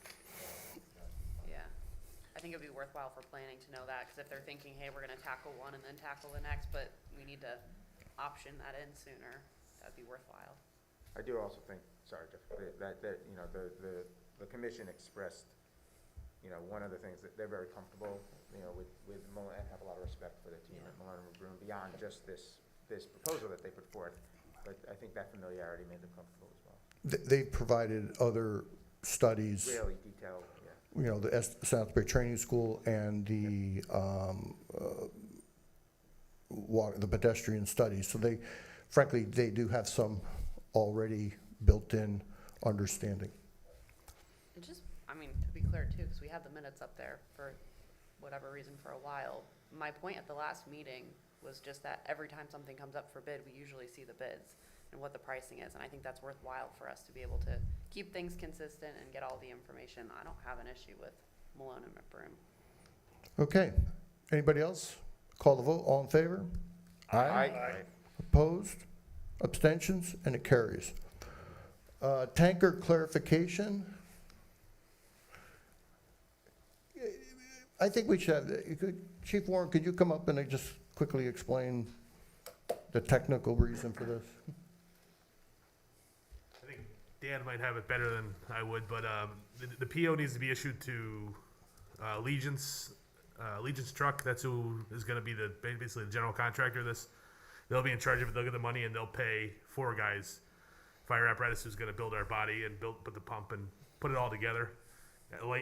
C: Yeah. I think it'd be worthwhile for planning to know that, because if they're thinking, hey, we're gonna tackle one and then tackle the next, but we need to option that in sooner, that'd be worthwhile.
D: I do also think, sorry, Jeff, that the commission expressed, one of the things that they're very comfortable, with Mullen, and have a lot of respect for the team at Mullen and Broom beyond just this proposal that they put forth. But I think that familiarity made them comfortable as well.
B: They've provided other studies,
D: Really detailed, yeah.
B: the Southbury Training School and the pedestrian studies. So frankly, they do have some already built-in understanding.
C: And just, to be clear too, because we had the minutes up there for whatever reason for a while. My point at the last meeting was just that every time something comes up for bid, we usually see the bids and what the pricing is. And I think that's worthwhile for us to be able to keep things consistent and get all the information. I don't have an issue with Malone and McBroom.
B: Okay. Anybody else? Call the vote. All in favor?
D: Aye.
B: Opposed? Abstentions? And it carries. Tanker clarification. I think we should have, Chief Warren, could you come up and just quickly explain the technical reason for this?
J: I think Dan might have it better than I would, but the PO needs to be issued to Legion's truck. That's who is going to be basically the general contractor of this. They'll be in charge of it. They'll get the money and they'll pay 4 guys, fire apparatus, who's going to build our body and put the pump and put it all together.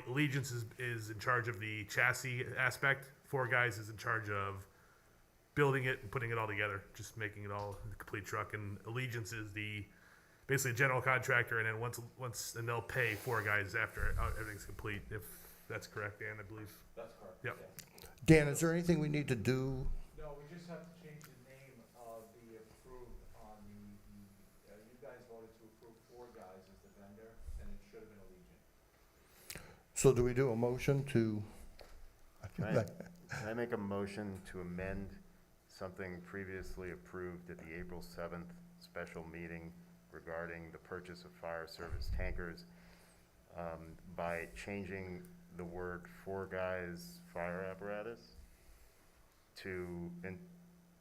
J: Allegiance is in charge of the chassis aspect. Four Guys is in charge of building it and putting it all together, just making it all a complete truck. And Allegiance is basically a general contractor, and then and they'll pay Four Guys after everything's complete, if that's correct, Dan, I believe.
H: That's correct.
J: Yep.
H: Yeah.
B: Dan, is there anything we need to do?
H: No, we just have to change the name of the approved on you guys voted to approve Four Guys as the vendor, and it should have been Allegiant.
B: So do we do a motion to?
E: Can I make a motion to amend something previously approved at the April 7th special meeting regarding the purchase of fire service tankers by changing the word Four Guys fire apparatus to, and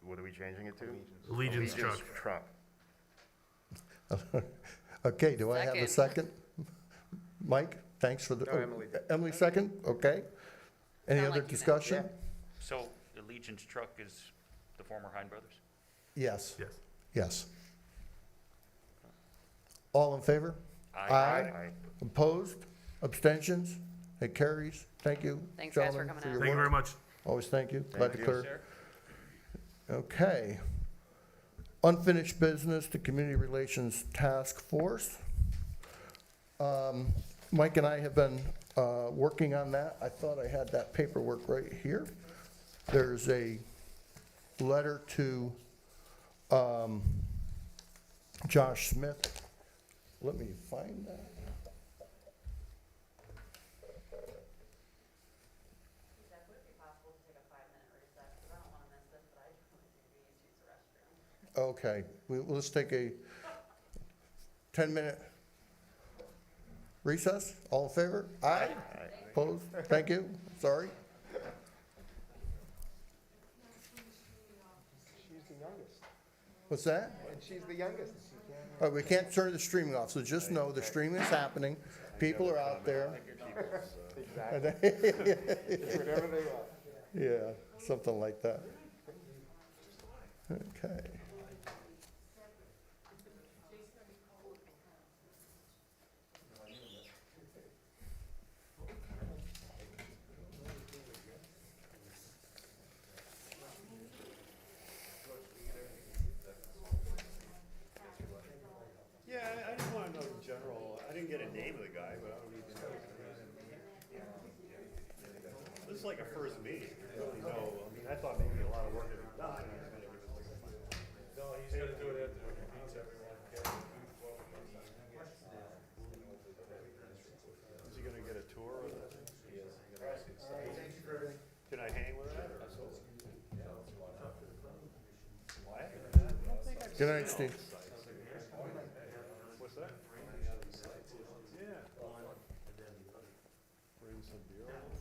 E: what are we changing it to?
J: Allegiance truck.
E: truck.
B: Okay, do I have a second? Mike, thanks for the, Emily second, okay. Any
C: Sound
B: other
C: like you know.
B: discussion?
G: So Allegiance Truck is the former Hein Brothers?
B: Yes,
J: Yes.
B: yes. All in favor?
E: Aye.
B: Opposed? Abstentions? It carries. Thank you,
C: Thanks, guys, for
B: gentlemen,
C: coming
B: for
C: out.
B: your
J: Thank you very
B: work.
J: much.
B: Always thank you. Glad to
E: Thank you.
B: clear. Okay. Unfinished business to Community Relations Task Force. Mike and I have been working on that. I thought I had that paperwork right here. There's a letter to Josh Smith. Let me find that.
C: Would it be possible to take a 5-minute recess? Because I don't want to miss this, but I just want to use the restroom.
B: Okay, let's take a 10-minute recess. All in favor? Aye. Opposed? Thank you. Sorry.
D: She's the youngest,
B: What's that?
D: and she's the youngest, and she can't.
B: We can't turn the streaming off, so just know the streaming is happening. People are out there.
D: Exactly. Whatever they want.
B: Yeah, something like that. Okay.
F: Yeah, I just wanna know in general, I didn't get a name of the guy, but I don't even know. This is like a first meeting, you really know, I mean, I thought maybe a lot of work had been done.
H: No, he's gonna do it after he meets everyone.
F: Is he gonna get a tour of that? Can I hang with that, or?
B: Good night, Steve.
F: What's that? Yeah. Bring some beer over.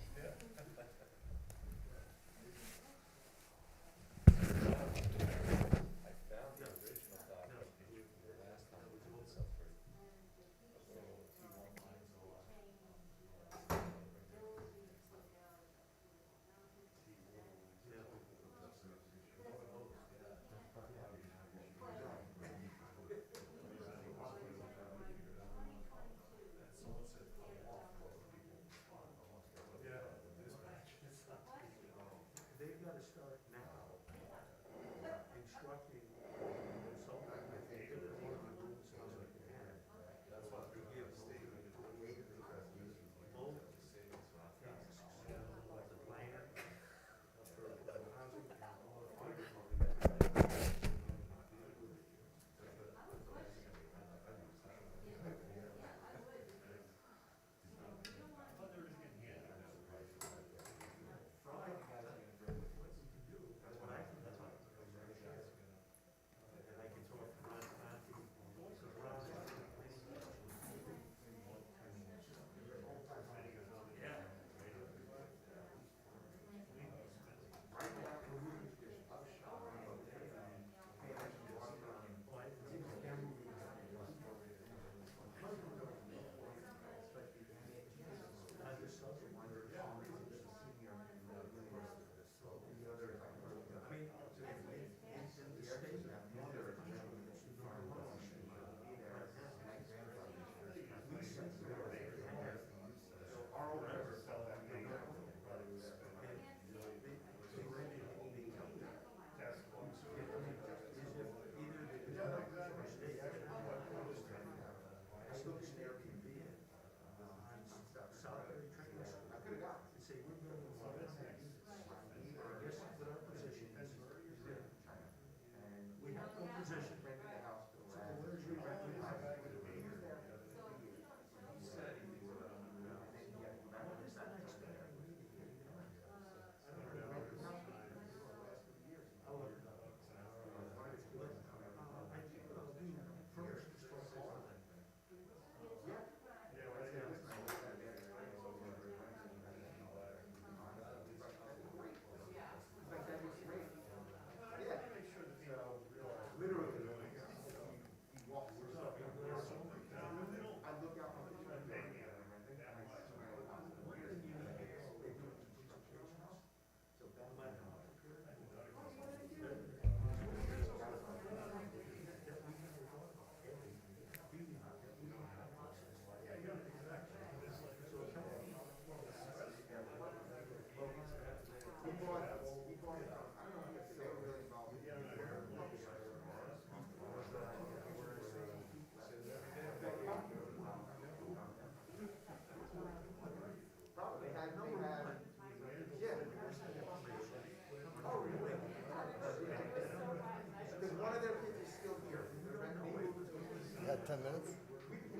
B: had 10 minutes?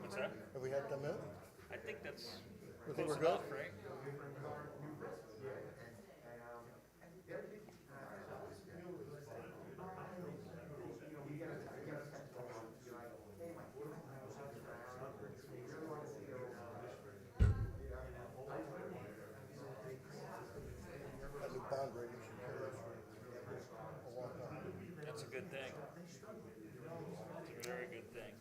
G: What's that?
B: Have we had 10 minutes?
G: I think that's
B: I think
G: close
B: we're good.
G: enough, right?
B: That new bond rating should carry us for a long time.
G: That's a good thing. It's a very good thing.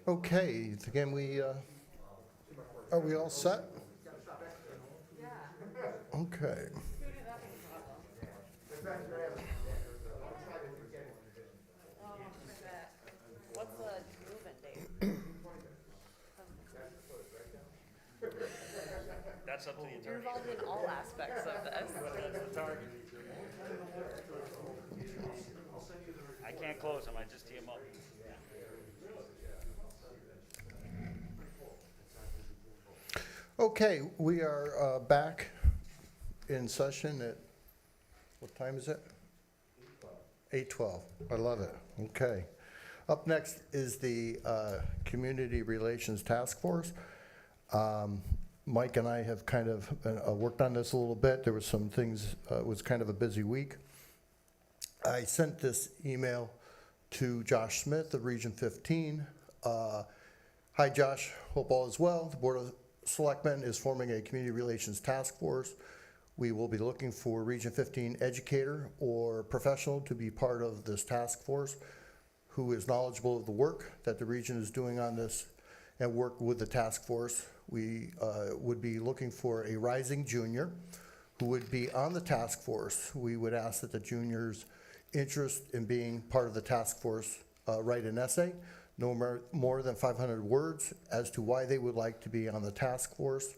B: Okay, again, are we all set? Okay.
C: What's the move-in date?
G: That's up to the
C: You're
G: attorney.
C: involved in all aspects of this.
G: I can't close them, I just tee them up.
B: Okay, we are back in session at, what time is it? 8:12. I love it. Okay. Up next is the Community Relations Task Force. Mike and I have kind of worked on this a little bit. There was some things, it was kind of a busy week. I sent this email to Josh Smith of Region 15. Hi, Josh. Hope all is well. The Board of Selectmen is forming a Community Relations Task Force. We will be looking for Region 15 educator or professional to be part of this task force who is knowledgeable of the work that the region is doing on this and work with the task force. We would be looking for a rising junior who would be on the task force. We would ask that the junior's interest in being part of the task force write an essay, no more than 500 words, as to why they would like to be on the task force.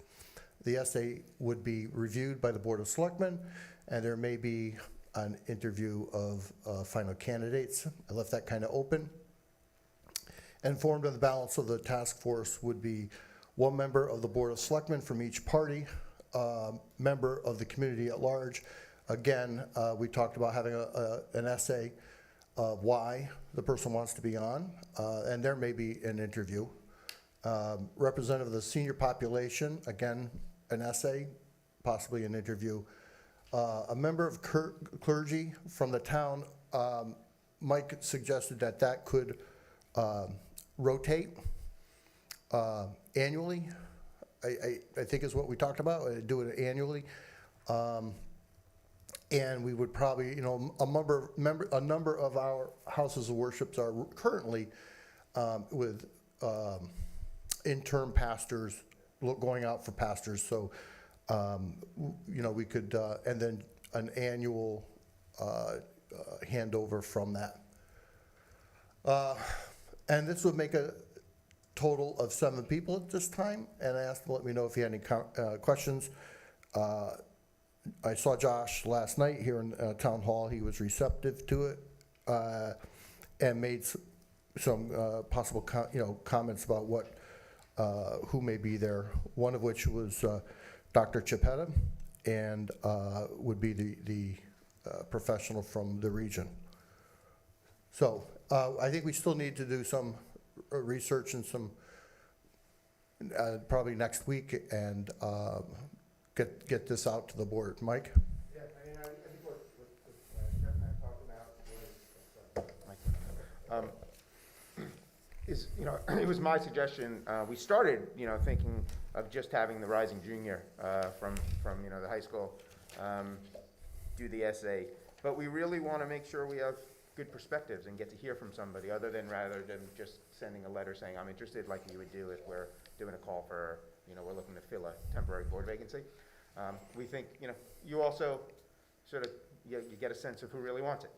B: The essay would be reviewed by the Board of Selectmen, and there may be an interview of final candidates. I left that kind of open. And formed of the balance of the task force would be one member of the Board of Selectmen from each party, member of the community at large. Again, we talked about having an essay of why the person wants to be on, and there may be an interview. Representative of the senior population, again, an essay, possibly an interview. A member of clergy from the town, Mike suggested that could rotate annually, I think is what we talked about, do it annually. And we would probably, a number of our houses of worships are currently with interim pastors going out for pastors. So, we could, and then an annual handover from that. And this would make a total of 7 people at this time. And I asked him to let me know if he had any questions. I saw Josh last night here in Town Hall. He was receptive to it and made some possible comments about who may be there. One of which was Dr. Chiapetta, and would be the professional from the region. So I think we still need to do some research and some probably next week and get this out to the board. Mike?
D: Yeah, I think what Jeff and I talked about was, it was my suggestion, we started, thinking of just having the rising junior from the high school do the essay, but we really want to make sure we have good perspectives and get to hear from somebody rather than just sending a letter saying, I'm interested, like you would do if we're doing a call for, we're looking to fill a temporary board vacancy. We think, you also sort of, you get a sense of who really wants it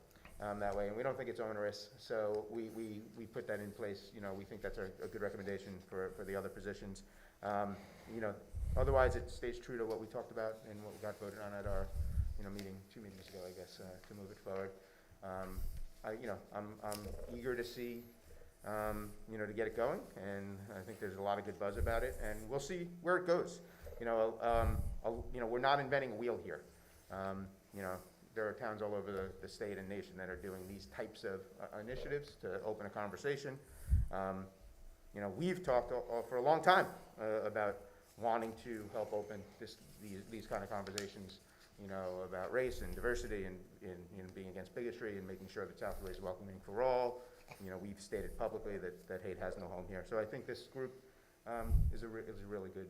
D: that way, and we don't think it's onerous, so we put that in place. We think that's a good recommendation for the other positions. You know, otherwise it stays true to what we talked about and what got voted on at our, you know, meeting, 2 meetings ago, I guess, to move it forward. You know, I'm eager to see, you know, to get it going, and I think there's a lot of good buzz about it, and we'll see where it goes. You know, we're not inventing a wheel here. You know, there are towns all over the state and nation that are doing these types of initiatives to open a conversation. You know, we've talked for a long time about wanting to help open these kind of conversations, you know, about race and diversity and you know, being against bigotry and making sure that Southbury is welcoming for all. You know, we've stated publicly that hate has no home here. So I think this group is a really good,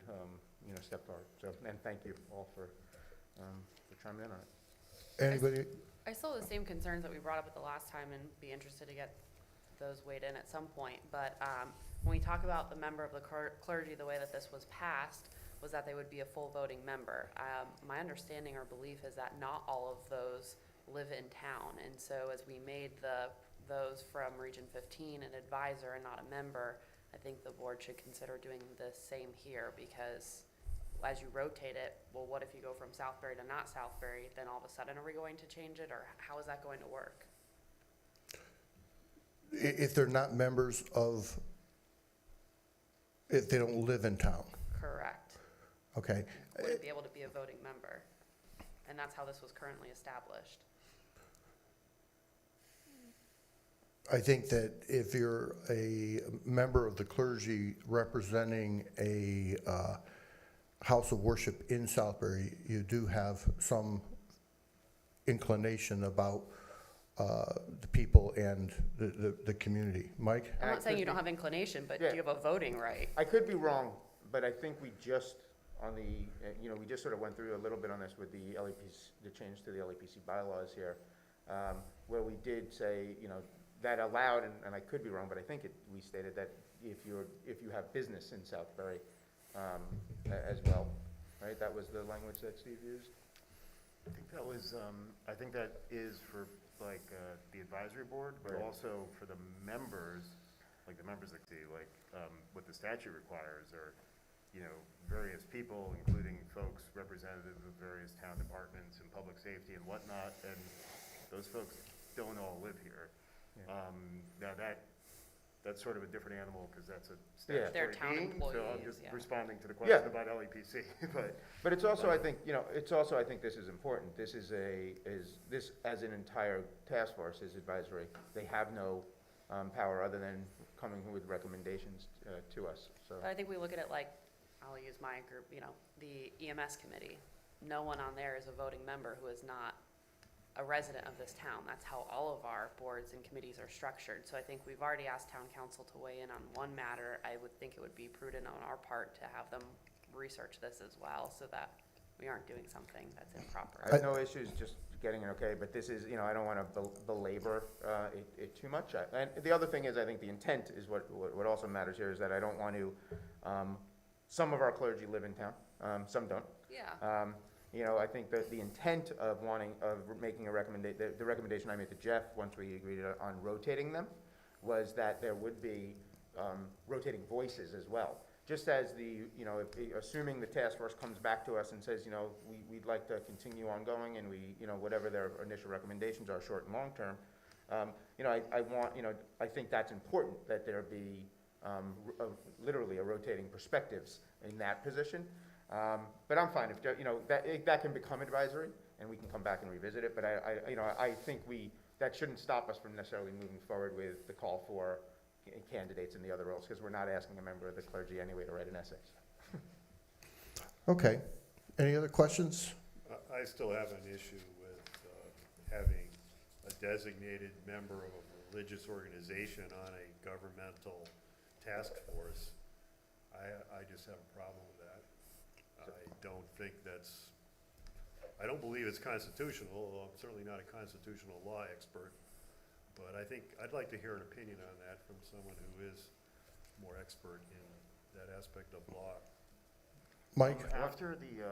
D: you know, step forward. So, and thank you all for chiming in on it.
B: Anybody?
C: I still have the same concerns that we brought up at the last time and be interested to get those weighed in at some point. But when we talk about the member of the clergy, the way that this was passed was that they would be a full voting member. My understanding or belief is that not all of those live in town. And so as we made those from Region 15 an advisor and not a member, I think the board should consider doing the same here, because as you rotate it, well, what if you go from Southbury to not Southbury? Then all of a sudden, are we going to change it, or how is that going to work?
B: If they're not members of, if they don't live in town,
C: Correct.
B: okay?
C: Wouldn't be able to be a voting member. And that's how this was currently established.
B: I think that if you're a member of the clergy representing a house of worship in Southbury, you do have some inclination about the people and the community. Mike?
C: I'm not saying you don't have inclination, but do you have a voting right?
D: I could be wrong, but I think we just, on the, you know, we just sort of went through a little bit on this with the LEPC, the change to the LEPC bylaws here, where we did say, you know, that allowed, and I could be wrong, but I think we stated that if you have business in Southbury as well, right? That was the language that Steve used?
E: I think that was, I think that is for like the advisory board, but
D: Right.
E: also for the members, like the members that see, like what the statute requires are, you know, various people, including folks representative of various town departments and public safety and whatnot, and those folks don't all live here.
D: Yeah.
E: Now that's sort of a different animal because that's a
D: Yeah.
C: They're
E: statutory
C: town
E: being, so I'm
C: employees,
E: just
C: yeah.
E: responding to the question
D: Yeah.
E: about LEPC, but.
D: But it's also, I think, you know, it's also, I think this is important. This is this as an entire task force is advisory. They have no power other than coming with recommendations to us, so.
C: But I think we look at it like, I'll use my group, you know, the EMS committee. No one on there is a voting member who is not a resident of this town. That's how all of our boards and committees are structured. So I think we've already asked town council to weigh in on one matter. I would think it would be prudent on our part to have them research this as well, so that we aren't doing something that's improper.
D: I have no issues just getting it okay, but this is, you know, I don't want to belabor it too much. And the other thing is, I think the intent is what also matters here, is that I don't want to, some of our clergy live in town, some don't.
C: Yeah.
D: You know, I think that the intent of making a recommendation, the recommendation I made to Jeff, once we agreed on rotating them, was that there would be rotating voices as well. Just as you know, assuming the task force comes back to us and says, you know, we'd like to continue ongoing, and you know, whatever their initial recommendations are, short and long term, you know, I think that's important that there be literally a rotating perspectives in that position. But I'm fine if, you know, that can become advisory, and we can come back and revisit it. But I think that shouldn't stop us from necessarily moving forward with the call for candidates in the other roles, because we're not asking a member of the clergy anyway to write an essay.
B: Okay. Any other questions?
F: I still have an issue with having a designated member of a religious organization on a governmental task force. I just have a problem with that. I don't believe it's constitutional, although I'm certainly not a constitutional law expert. But I'd like to hear an opinion on that from someone who is more expert in that aspect of law.
B: Mike?
E: After the,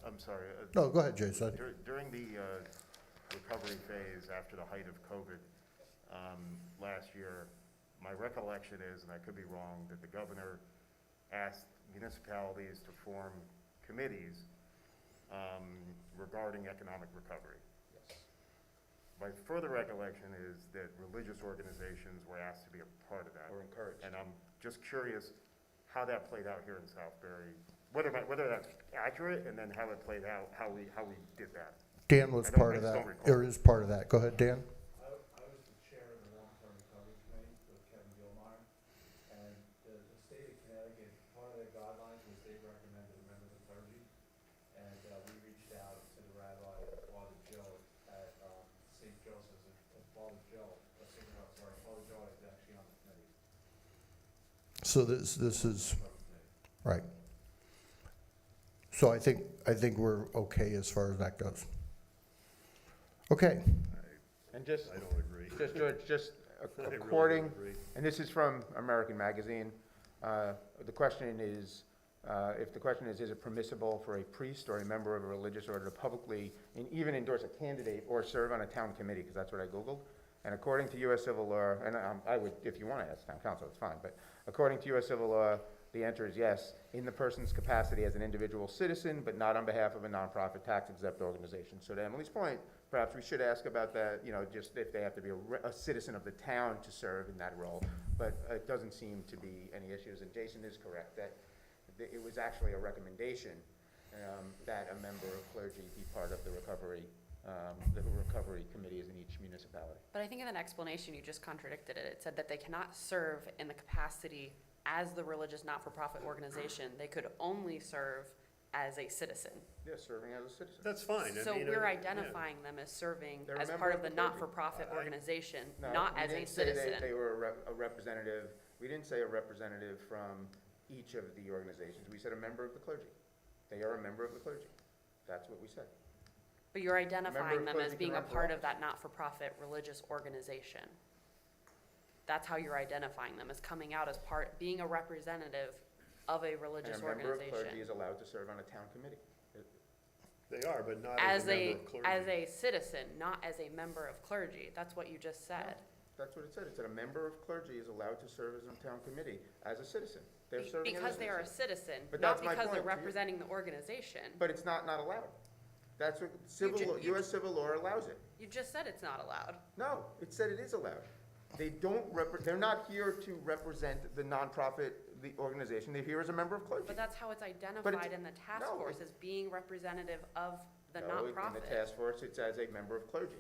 E: I'm sorry.
B: No, go ahead, Jason.
E: During the recovery phase after the height of COVID last year, my recollection is, and I could be wrong, that the governor asked municipalities to form committees regarding economic recovery.
D: Yes.
E: My further recollection is that religious organizations were asked to be a part of that.
D: Or encouraged.
E: And I'm just curious how that played out here in Southbury, whether that's accurate, and then how it played out, how we did that.
B: Dan was
E: I don't-
B: part
E: I
B: of
E: just
B: that,
E: don't recall.
B: or is part of that. Go ahead, Dan.
H: I was the chair of the long-term recovery committee with Kevin Gilmar, and the state of Connecticut, part of their guidelines was they recommended a member of the clergy, and we reached out to the rabbi, Father Joe, at St. Joseph's, and Father Joe is actually on the committee.
B: So this is, right. So I think we're okay as far as that goes. Okay,
D: And just,
F: I don't agree.
D: George,
F: I really don't
D: according,
F: agree.
D: and this is from American Magazine, the question is, if the question is it permissible for a priest or a member of a religious order to publicly, and even endorse a candidate or serve on a town committee, because that's what I Googled. And according to US civil law, and I would, if you want to ask town council, it's fine, but according to US civil law, the answer is yes, in the person's capacity as an individual citizen, but not on behalf of a nonprofit tax-exempt organization. So to Emily's point, perhaps we should ask about that, just if they have to be a citizen of the town to serve in that role. But it doesn't seem to be any issues, and Jason is correct, that it was actually a recommendation that a member of clergy be part of the recovery committees in each municipality.
C: But I think in an explanation, you just contradicted it. It said that they cannot serve in the capacity as the religious not-for-profit organization. They could only serve as a citizen.
D: Yeah, serving as a citizen.
F: That's fine. I
C: So
F: mean,
C: we're
F: yeah.
C: identifying them as serving
D: They're a
C: as
D: member
C: part
D: of
C: of the
D: the clergy.
C: not-for-profit organization,
D: No,
C: not
D: we
C: as a
D: didn't say
C: citizen.
D: They were a representative, we didn't say a representative from each of the organizations. We said a member of the clergy. They are a member of the clergy. That's what we said.
C: But you're
D: Member
C: identifying
D: of
C: them
D: clergy
C: as
D: can
C: being a
D: run for
C: part of
D: office.
C: that not-for-profit religious organization. That's how you're identifying them, as coming out as being a representative of a religious
D: And a member of clergy
C: organization.
D: is allowed to serve on a town committee.
F: They are, but not as a member of clergy.
C: As a citizen, not as a member of clergy. That's what you just said.
D: That's what it said. It said a member of clergy is allowed to serve as a town committee as a citizen. They're serving as a
C: Because they are a
D: citizen.
C: citizen,
D: But
C: not
D: that's my
C: because they're
D: point.
C: representing the organization.
D: But it's not allowed. That's what US civil law allows it.
C: You just said it's not allowed.
D: No, it said it is allowed. They don't they're not here to represent the nonprofit, the organization. They're here as a member of clergy.
C: But that's how it's identified in the task
D: no,
C: force, as being representative of the
D: No, in the
C: nonprofit.
D: task force, it's as a member of clergy.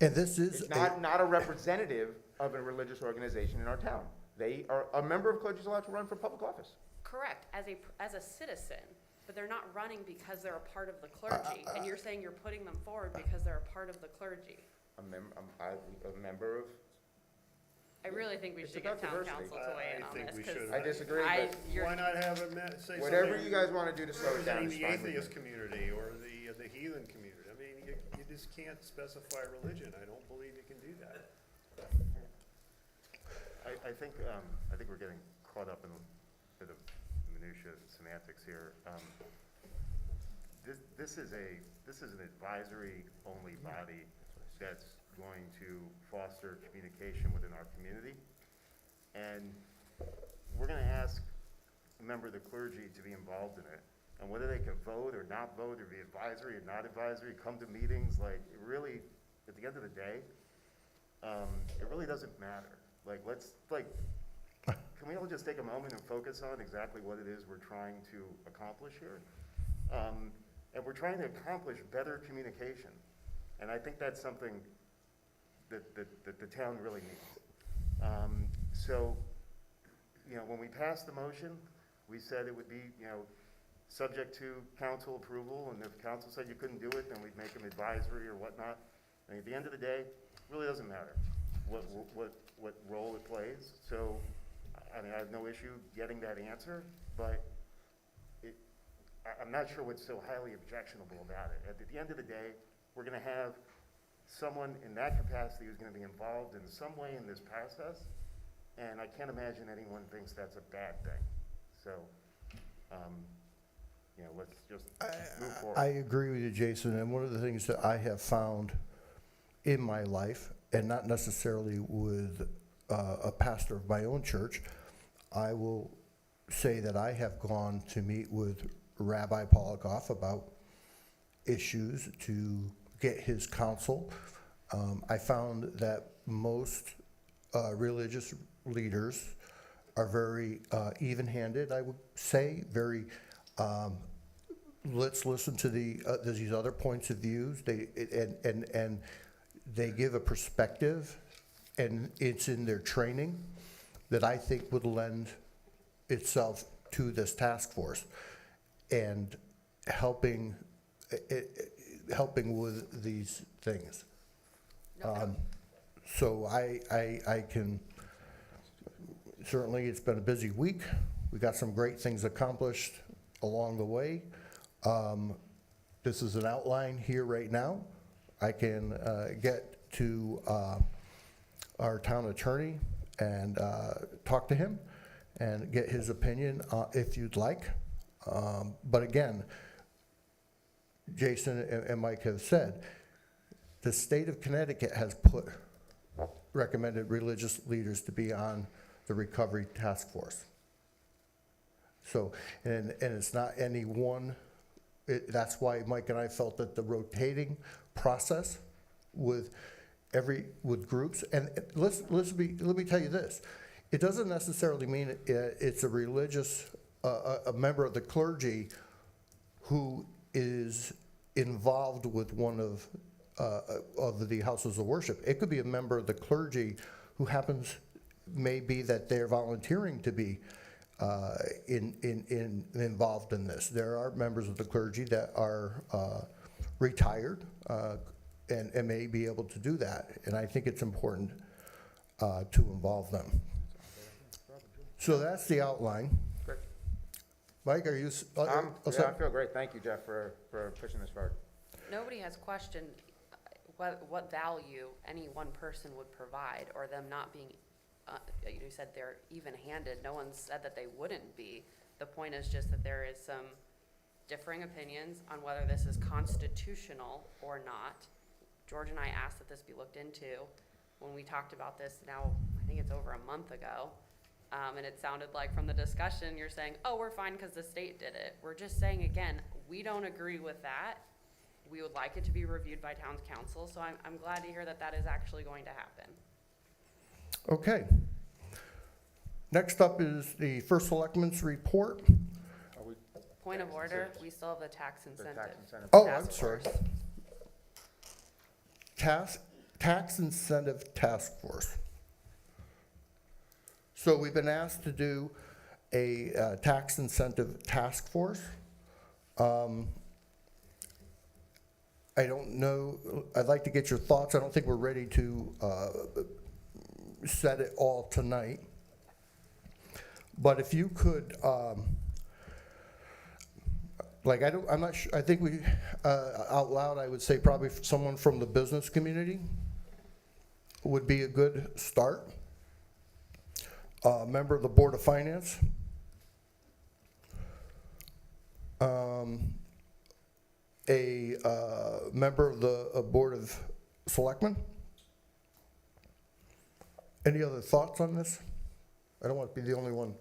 B: and this is,
D: It's not a representative of a religious organization in our town. A member of clergy is allowed to run for public office.
C: Correct, as a citizen, but they're not running because they're a part of the clergy. And you're saying you're putting them forward because they're a part of the clergy.
D: A member of,
C: I really think we
D: It's
C: should get
D: about
C: town
D: diversity.
C: council to weigh in
F: I
C: on
F: think
C: this,
F: we
C: 'cause
F: should.
D: I disagree,
C: I,
D: but
C: you're,
F: Why not have say
D: whatever
F: something
D: you guys want to do to slow it down
F: representing
D: is
F: the
D: fine with
F: atheist
D: me.
F: community or the heathen community? I mean, you just can't specify religion. I don't believe you can do that.
E: I think we're getting caught up in a bit of minutia and semantics here. This is an advisory-only body that's going to foster communication within our community. And we're gonna ask a member of the clergy to be involved in it. And whether they can vote or not vote, or be advisory or not advisory, come to meetings, like, it really, at the end of the day, it really doesn't matter. Can we all just take a moment and focus on exactly what it is we're trying to accomplish here? And we're trying to accomplish better communication. And I think that's something that the town really needs. So, when we passed the motion, we said it would be, subject to council approval, and if council said you couldn't do it, then we'd make them advisory or whatnot. And at the end of the day, it really doesn't matter what role it plays. So, I mean, I have no issue getting that answer, but I'm not sure what's so highly objectionable about it. At the end of the day, we're gonna have someone in that capacity who's gonna be involved in some way in this process, and I can't imagine anyone thinks that's a bad thing. So, let's just move forward.
B: I agree with you, Jason, and one of the things that I have found in my life, and not necessarily with a pastor of my own church, I will say that I have gone to meet with Rabbi Polikoff about issues to get his counsel. I found that most religious leaders are very even-handed, I would say, very, let's listen to these other points of views. And they give a perspective, and it's in their training that I think would lend itself to this task force and helping with these things. So I can, certainly it's been a busy week. We got some great things accomplished along the way. This is an outline here right now. I can get to our town attorney and talk to him and get his opinion if you'd like. But again, Jason and Mike have said, the state of Connecticut has recommended religious leaders to be on the recovery task force. So, and it's not any one, that's why Mike and I felt that the rotating process with groups, and let me tell you this, it doesn't necessarily mean it's a religious, a member of the clergy who is involved with one of the houses of worship. It could be a member of the clergy who happens, may be that they're volunteering to be involved in this. There are members of the clergy that are retired and may be able to do that, and I think it's important to involve them. So that's the outline.
D: Great.
B: Mike, are you?
D: Yeah, I feel great. Thank you, Jeff, for pushing this forward.
C: Nobody has questioned what value any one person would provide, or them not being, you said they're even-handed. No one said that they wouldn't be. The point is just that there is some differing opinions on whether this is constitutional or not. George and I asked that this be looked into when we talked about this now, I think it's over a month ago. And it sounded like from the discussion, you're saying, oh, we're fine because the state did it. We're just saying, again, we don't agree with that. We would like it to be reviewed by town council, so I'm glad to hear that that is actually going to happen.
B: Okay. Next up is the first selectman's report.
D: Are we,
C: Point of order, we still have the tax
D: the
C: incentive.
D: tax incentive?
B: Oh,
C: Task
B: I'm sorry.
C: force.
B: Tax incentive task force. So we've been asked to do a tax incentive task force. I don't know, I'd like to get your thoughts. I don't think we're ready to set it all tonight. But if you could, I'm not sure, I think we, out loud, I would say probably someone from the business community would be a good start. Member of the Board of Finance. A member of the Board of Selectmen. Any other thoughts on this? I don't want to be the only one.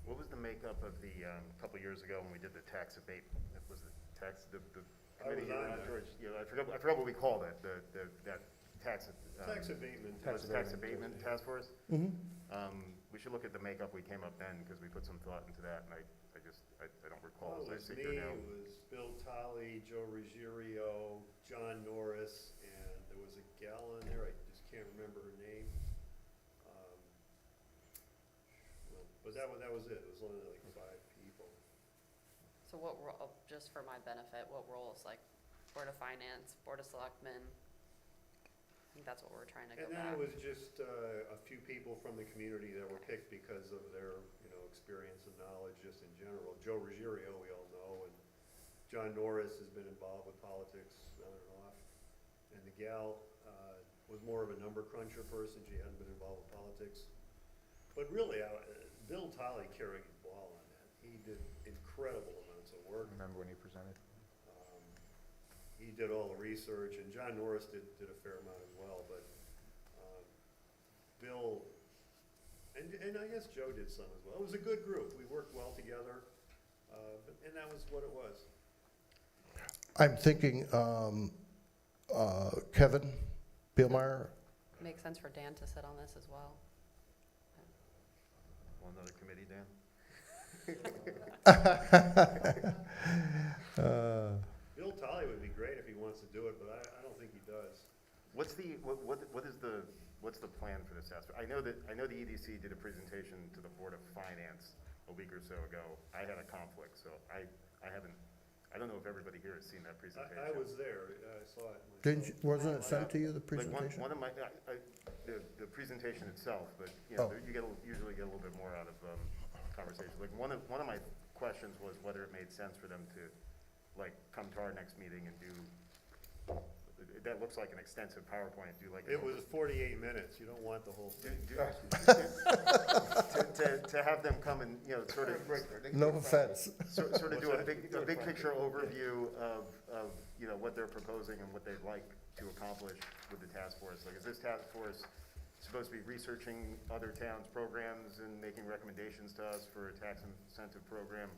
E: What was the makeup of the, a couple years ago when we did the tax abatement? Was the tax, the committee,
F: was on there.
E: George, I forgot what we called it, that tax.
F: Tax abatement.
E: Was it tax abatement task force?
B: Mm-hmm.
E: We should look at the makeup we came up then, because we put some thought into that, and I don't recall.
F: Well, it
E: So I
F: was
E: sit
F: me,
E: here now.
F: it was Bill Tolley, Joe Ruggiero, John Norris, and there was a gal on there, I just can't remember her name. But that was it, it was only like 5 people.
C: So what role, just for my benefit, what roles, like Board of Finance, Board of Selectmen? I think that's what we're trying to go
F: And then
C: back.
F: it was just a few people from the community that were picked because of their, experience and knowledge just in general. Joe Ruggiero, we all know, and John Norris has been involved with politics on and off. And the gal was more of a number cruncher person, she hadn't been involved with politics. But really, Bill Tolley carried the ball on that. He did incredible amounts of work.
D: Remember when he presented?
F: He did all the research, and John Norris did a fair amount as well, but Bill And I guess Joe did some as well. It was a good group. We worked well together, and that was what it was.
B: I'm thinking Kevin Bielmeyer.
C: Makes sense for Dan to sit on this as well.
E: One other committee, Dan?
F: Bill Tolley would be great if he wants to do it, but I don't think he does.
E: What's the plan for this task? I know the EDC did a presentation to the Board of Finance a week or so ago. I had a conflict, so I don't know if everybody here has seen that presentation.
F: I was there, I saw it.
B: Wasn't it sent to you, the
E: Like
B: presentation?
E: one of my, the presentation itself, but, you know,
B: Oh.
E: you usually get a little bit more out of conversation. Like, one of my questions was whether it made sense for them to, like, come to our next meeting and do, that looks like an extensive PowerPoint, do like.
F: It was 48 minutes, you don't want the whole thing.
E: To have them come and, you know, sort of.
B: No offense.
E: Sort of do a big picture overview of, you know, what they're proposing and what they'd like to accomplish with the task force. Like, is this task force supposed to be researching other towns' programs and making recommendations to us for a tax incentive program?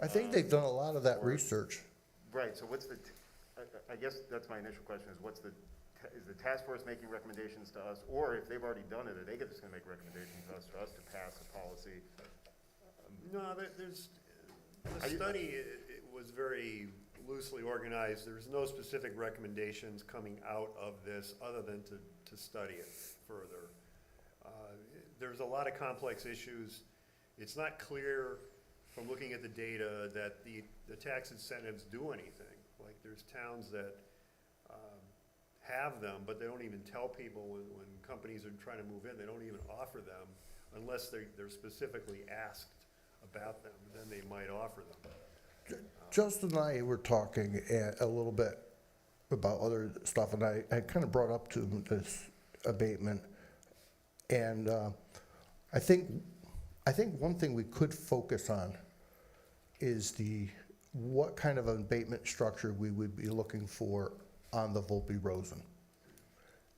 B: I think they've done a lot of that research.
E: Right, so what's the, I guess that's my initial question, is is the task force making recommendations to us, or if they've already done it, are they just gonna make recommendations to us for us to pass a policy?
F: No, the study, it was very loosely organized. There's no specific recommendations coming out of this other than to study it further. There's a lot of complex issues. It's not clear from looking at the data that the tax incentives do anything. Like, there's towns that have them, but they don't even tell people when companies are trying to move in, they don't even offer them unless they're specifically asked about them, then they might offer them.
B: Justin and I were talking a little bit about other stuff, and I kind of brought up to him this abatement. And I think one thing we could focus on is what kind of abatement structure we would be looking for on the Volpe-Rosen.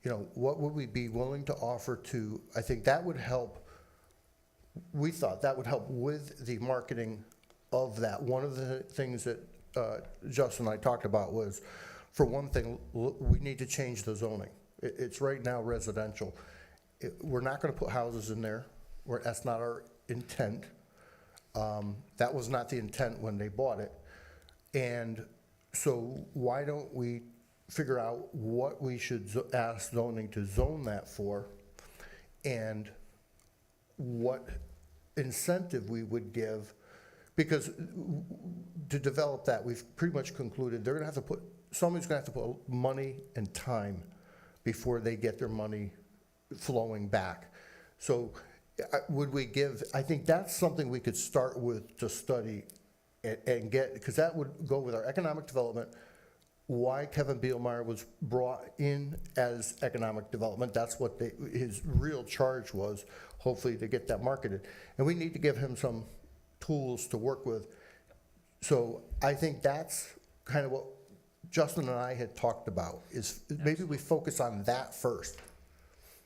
B: You know, what would we be willing to offer to, I think that would help, we thought that would help with the marketing of that. One of the things that Justin and I talked about was, for one thing, we need to change the zoning. It's right now residential. We're not gonna put houses in there, that's not our intent. That was not the intent when they bought it. And so why don't we figure out what we should ask zoning to zone that for, and what incentive we would give, because to develop that, we've pretty much concluded they're gonna have to put, somebody's gonna have to put money and time before they get their money flowing back. So would we give, I think that's something we could start with to study and get, because that would go with our economic development, why Kevin Bielmeyer was brought in as economic development. That's what his real charge was, hopefully to get that marketed. And we need to give him some tools to work with. So I think that's kind of what Justin and I had talked about, is maybe we focus on that first.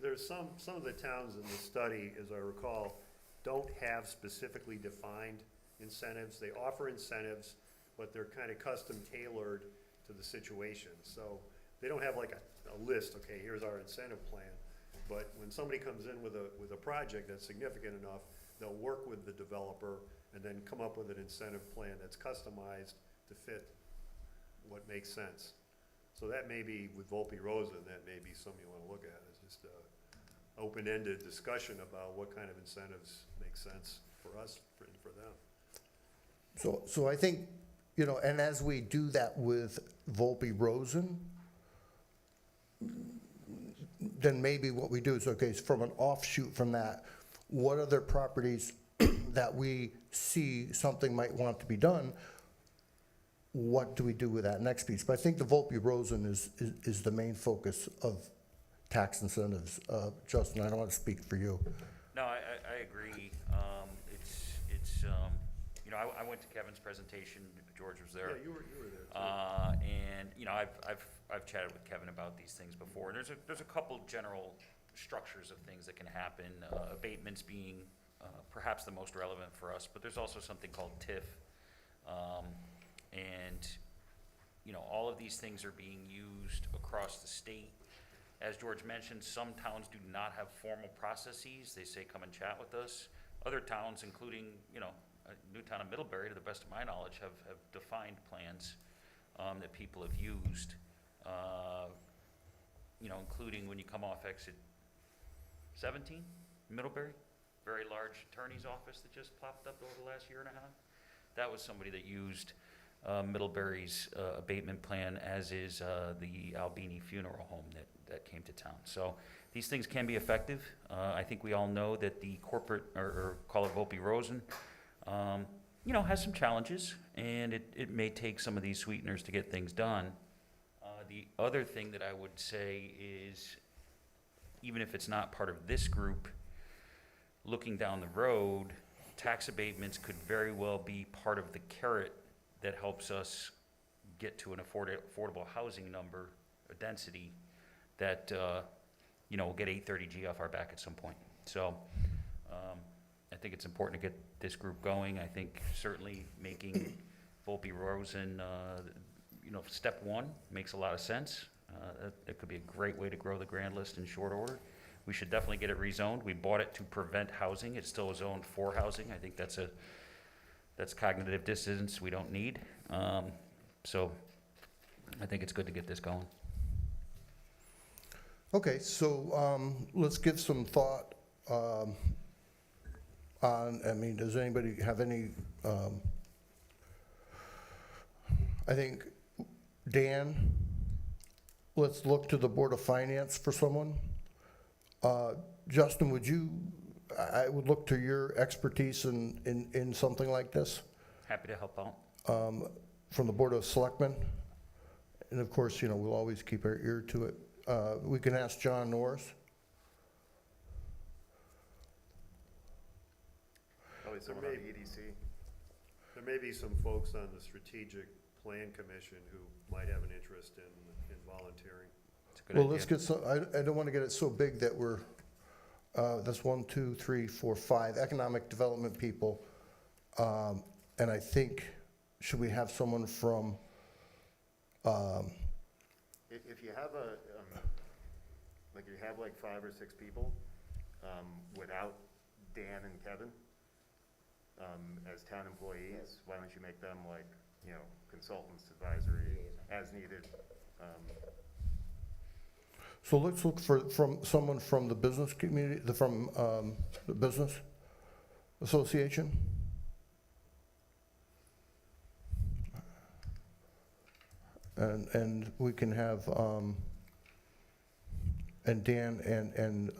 F: There's some of the towns in the study, as I recall, don't have specifically defined incentives. They offer incentives, but they're kind of custom tailored to the situation. So they don't have like a list, okay, here's our incentive plan. But when somebody comes in with a project that's significant enough, they'll work with the developer and then come up with an incentive plan that's customized to fit what makes sense. So that may be, with Volpe-Rosen, that may be something you want to look at. It's just a open-ended discussion about what kind of incentives make sense for us and for them.
B: So I think, you know, and as we do that with Volpe-Rosen, then maybe what we do is, okay, so from an offshoot from that, what other properties that we see something might want to be done, what do we do with that next piece? But I think the Volpe-Rosen is the main focus of tax incentives. Justin, I don't want to speak for you.
G: No, I agree. You know, I went to Kevin's presentation, George was there.
F: Yeah, you were there too.
G: And, you know, I've chatted with Kevin about these things before, and there's a couple general structures of things that can happen, abatements being perhaps the most relevant for us, but there's also something called TIF. And, you know, all of these things are being used across the state. As George mentioned, some towns do not have formal processes. They say, come and chat with us. Other towns, including, you know, Newtown and Middlebury, to the best of my knowledge, have defined plans that people have used. You know, including when you come off exit 17, Middlebury, very large attorney's office that just popped up over the last year and a half. That was somebody that used Middlebury's abatement plan, as is the Albini Funeral Home that came to town. So these things can be effective. I think we all know that the corporate, or call it Volpe Rosen, you know, has some challenges, and it may take some of these sweeteners to get things done. The other thing that I would say is, even if it's not part of this group, looking down the road, tax abatements could very well be part of the carrot that helps us get to an affordable housing number, a density, that, you know, we'll get 830G off our back at some point. So I think it's important to get this group going. I think certainly making Volpe Rosen, you know, step one makes a lot of sense. It could be a great way to grow the grand list in short order. We should definitely get it rezoned. We bought it to prevent housing. It's still zoned for housing. I think that's cognitive dissonance we don't need. So I think it's good to get this going.
B: Okay, so let's give some thought on, I mean, does anybody have any, I think, Dan, let's look to the Board of Finance for someone. Justin, I would look to your expertise in something like this,
G: Happy to help out.
B: from the Board of Selectmen. And of course, you know, we'll always keep our ear to it. We can ask John Norris.
E: Probably someone on the EDC.
F: There may be some folks on the Strategic Plan Commission who might have an interest in volunteering.
G: It's a good
B: Well,
G: idea.
B: let's get some, I don't want to get it so big that we're, that's 1, 2, 3, 4, 5 economic development people. And I think, should we have someone from,
E: If you have like you have like 5 or 6 people, without Dan and Kevin, as town employees, why don't you make them like, you know, consultants, advisory, as needed?
B: so let's look from someone from the business community, from the business association. And we can have, and Dan and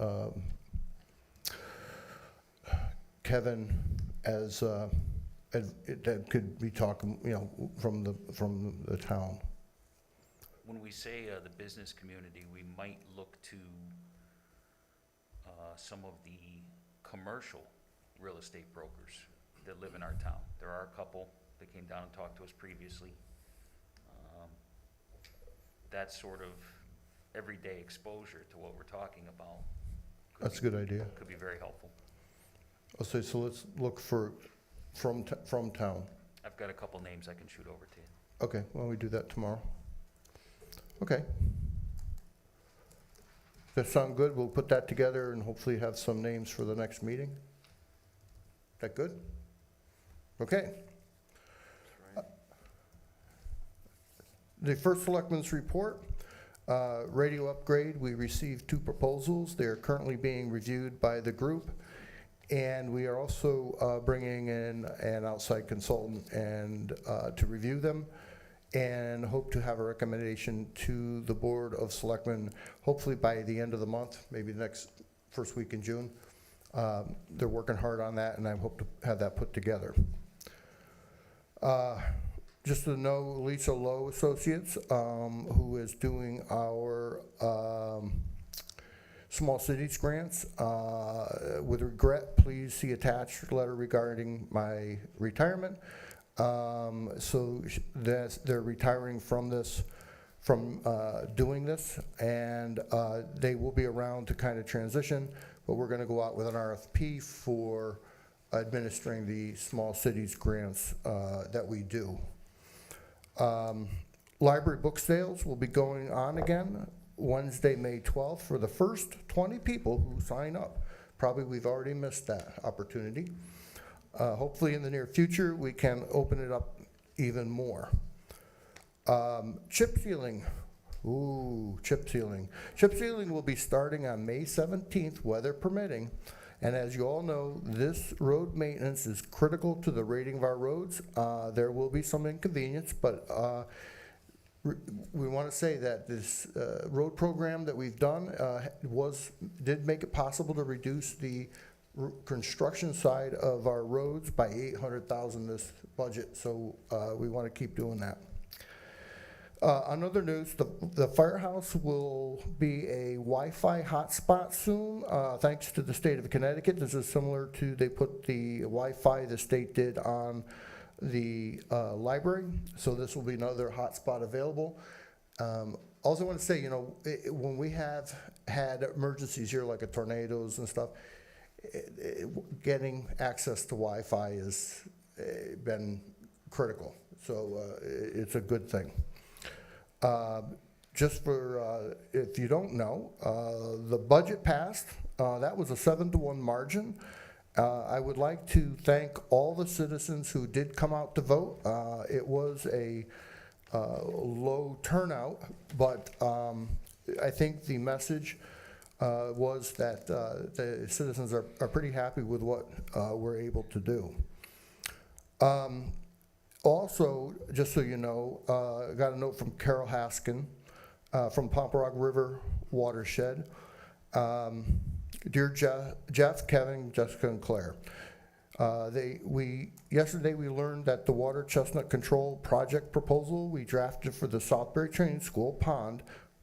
B: Kevin as, that could be talking, you know, from the town.
G: When we say the business community, we might look to some of the commercial real estate brokers that live in our town. There are a couple that came down and talked to us previously. That sort of everyday exposure to what we're talking about.
B: That's a good idea.
G: Could be very helpful.
B: I'll say, so let's look for, from town.
G: I've got a couple names I can shoot over to you.
B: Okay, well, we do that tomorrow. Okay. Does that sound good? We'll put that together and hopefully have some names for the next meeting. That good? Okay. The first selectmen's report, radio upgrade, we received 2 proposals. They are currently being reviewed by the group. And we are also bringing in an outside consultant and to review them, and hope to have a recommendation to the Board of Selectmen, hopefully by the end of the month, maybe the next first week in June. They're working hard on that, and I hope to have that put together. Just to know, Lisa Lowe Associates, who is doing our small cities grants. With regret, please see attached letter regarding my retirement. So they're retiring from this from doing this, and they will be around to kind of transition, but we're going to go out with an RFP for administering the small cities grants that we do. Library book sales will be going on again Wednesday, May 12th for the first 20 people who sign up. Probably we've already missed that opportunity. Hopefully in the near future, we can open it up even more. Chip sealing. Ooh, chip sealing. Chip sealing will be starting on May 17th, weather permitting. And as you all know, this road maintenance is critical to the rating of our roads. There will be some inconvenience, but we want to say that this road program that we've done did make it possible to reduce the construction side of our roads by $800,000 this budget. So we want to keep doing that. On other news, the firehouse will be a Wi-Fi hotspot soon, thanks to the state of Connecticut. This is similar to, they put the Wi-Fi the state did on the library, so this will be another hotspot available. Also want to say, when we have had emergencies here, like tornadoes and stuff, getting access to Wi-Fi has been critical, so it's a good thing. Just for, if you don't know, the budget passed. That was a 7-to-1 margin. I would like to thank all the citizens who did come out to vote. It was a low turnout, but I think the message was that the citizens are pretty happy with what we're able to do. Also, just so you know, I got a note from Carol Haskin from Pomperaug River Watershed. Dear Jeff, Kevin, Jessica, and Claire, yesterday we learned that the water chestnut control project proposal we drafted for the Southbury Training School pond,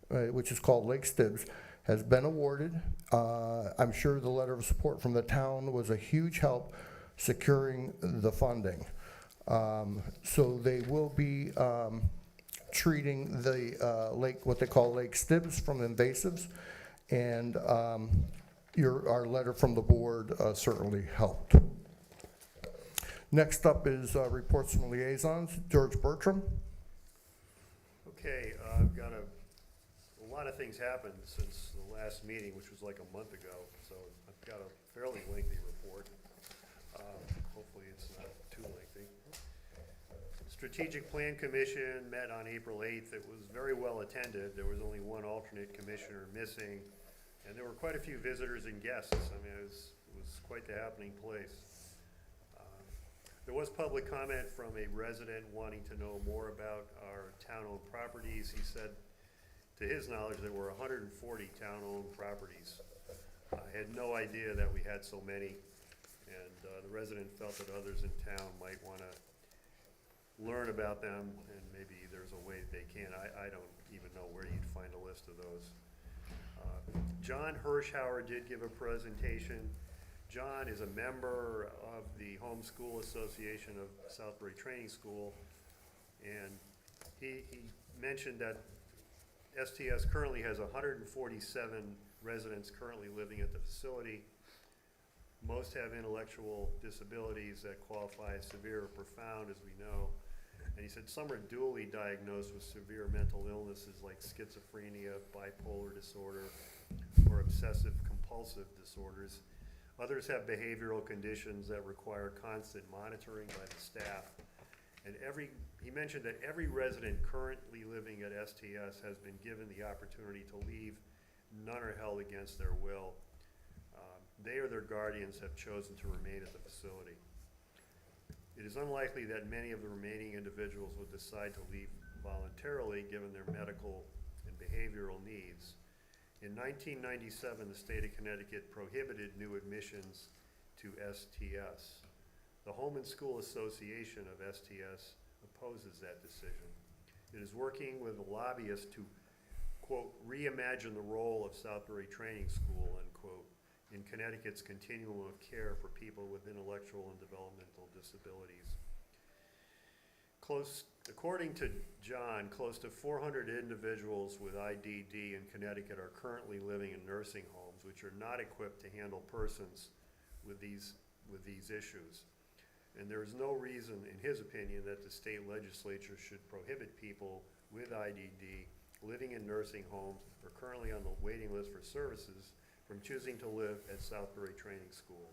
B: which is called Lake Stibbs, has been awarded. I'm sure the letter of support from the town was a huge help securing the funding. So they will be treating the lake, what they call Lake Stibbs, from invasives, and our letter from the board certainly helped. Next up is reports from liaisons. George Bertram.
F: Okay, I've got a lot of things happened since the last meeting, which was like a month ago, so I've got a fairly lengthy report. Hopefully it's not too lengthy. Strategic Plan Commission met on April 8th. It was very well attended. There was only one alternate commissioner missing, and there were quite a few visitors and guests. I mean, it was quite the happening place. There was public comment from a resident wanting to know more about our town-owned properties. He said, to his knowledge, there were 140 town-owned properties. I had no idea that we had so many, and the resident felt that others in town might want to learn about them, and maybe there's a way they can. I don't even know where you'd find a list of those. John Hirschhauer did give a presentation. John is a member of the Home School Association of Southbury Training School, and he mentioned that STS currently has 147 residents currently living at the facility. Most have intellectual disabilities that qualify as severe or profound, as we know. And he said some are dually diagnosed with severe mental illnesses like schizophrenia, bipolar disorder, or obsessive compulsive disorders. Others have behavioral conditions that require constant monitoring by the staff. And he mentioned that every resident currently living at STS has been given the opportunity to leave. None are held against their will. They or their guardians have chosen to remain at the facility. It is unlikely that many of the remaining individuals will decide to leave voluntarily given their medical and behavioral needs. In 1997, the state of Connecticut prohibited new admissions to STS. The Home and School Association of STS opposes that decision. It is working with a lobbyist to, quote, reimagine the role of Southbury Training School, unquote, in Connecticut's continuum of care for people with intellectual and developmental disabilities. according to John, close to 400 individuals with IDD in Connecticut are currently living in nursing homes, which are not equipped to handle persons with these issues. And there is no reason, in his opinion, that the state legislature should prohibit people with IDD living in nursing homes or currently on the waiting list for services from choosing to live at Southbury Training School.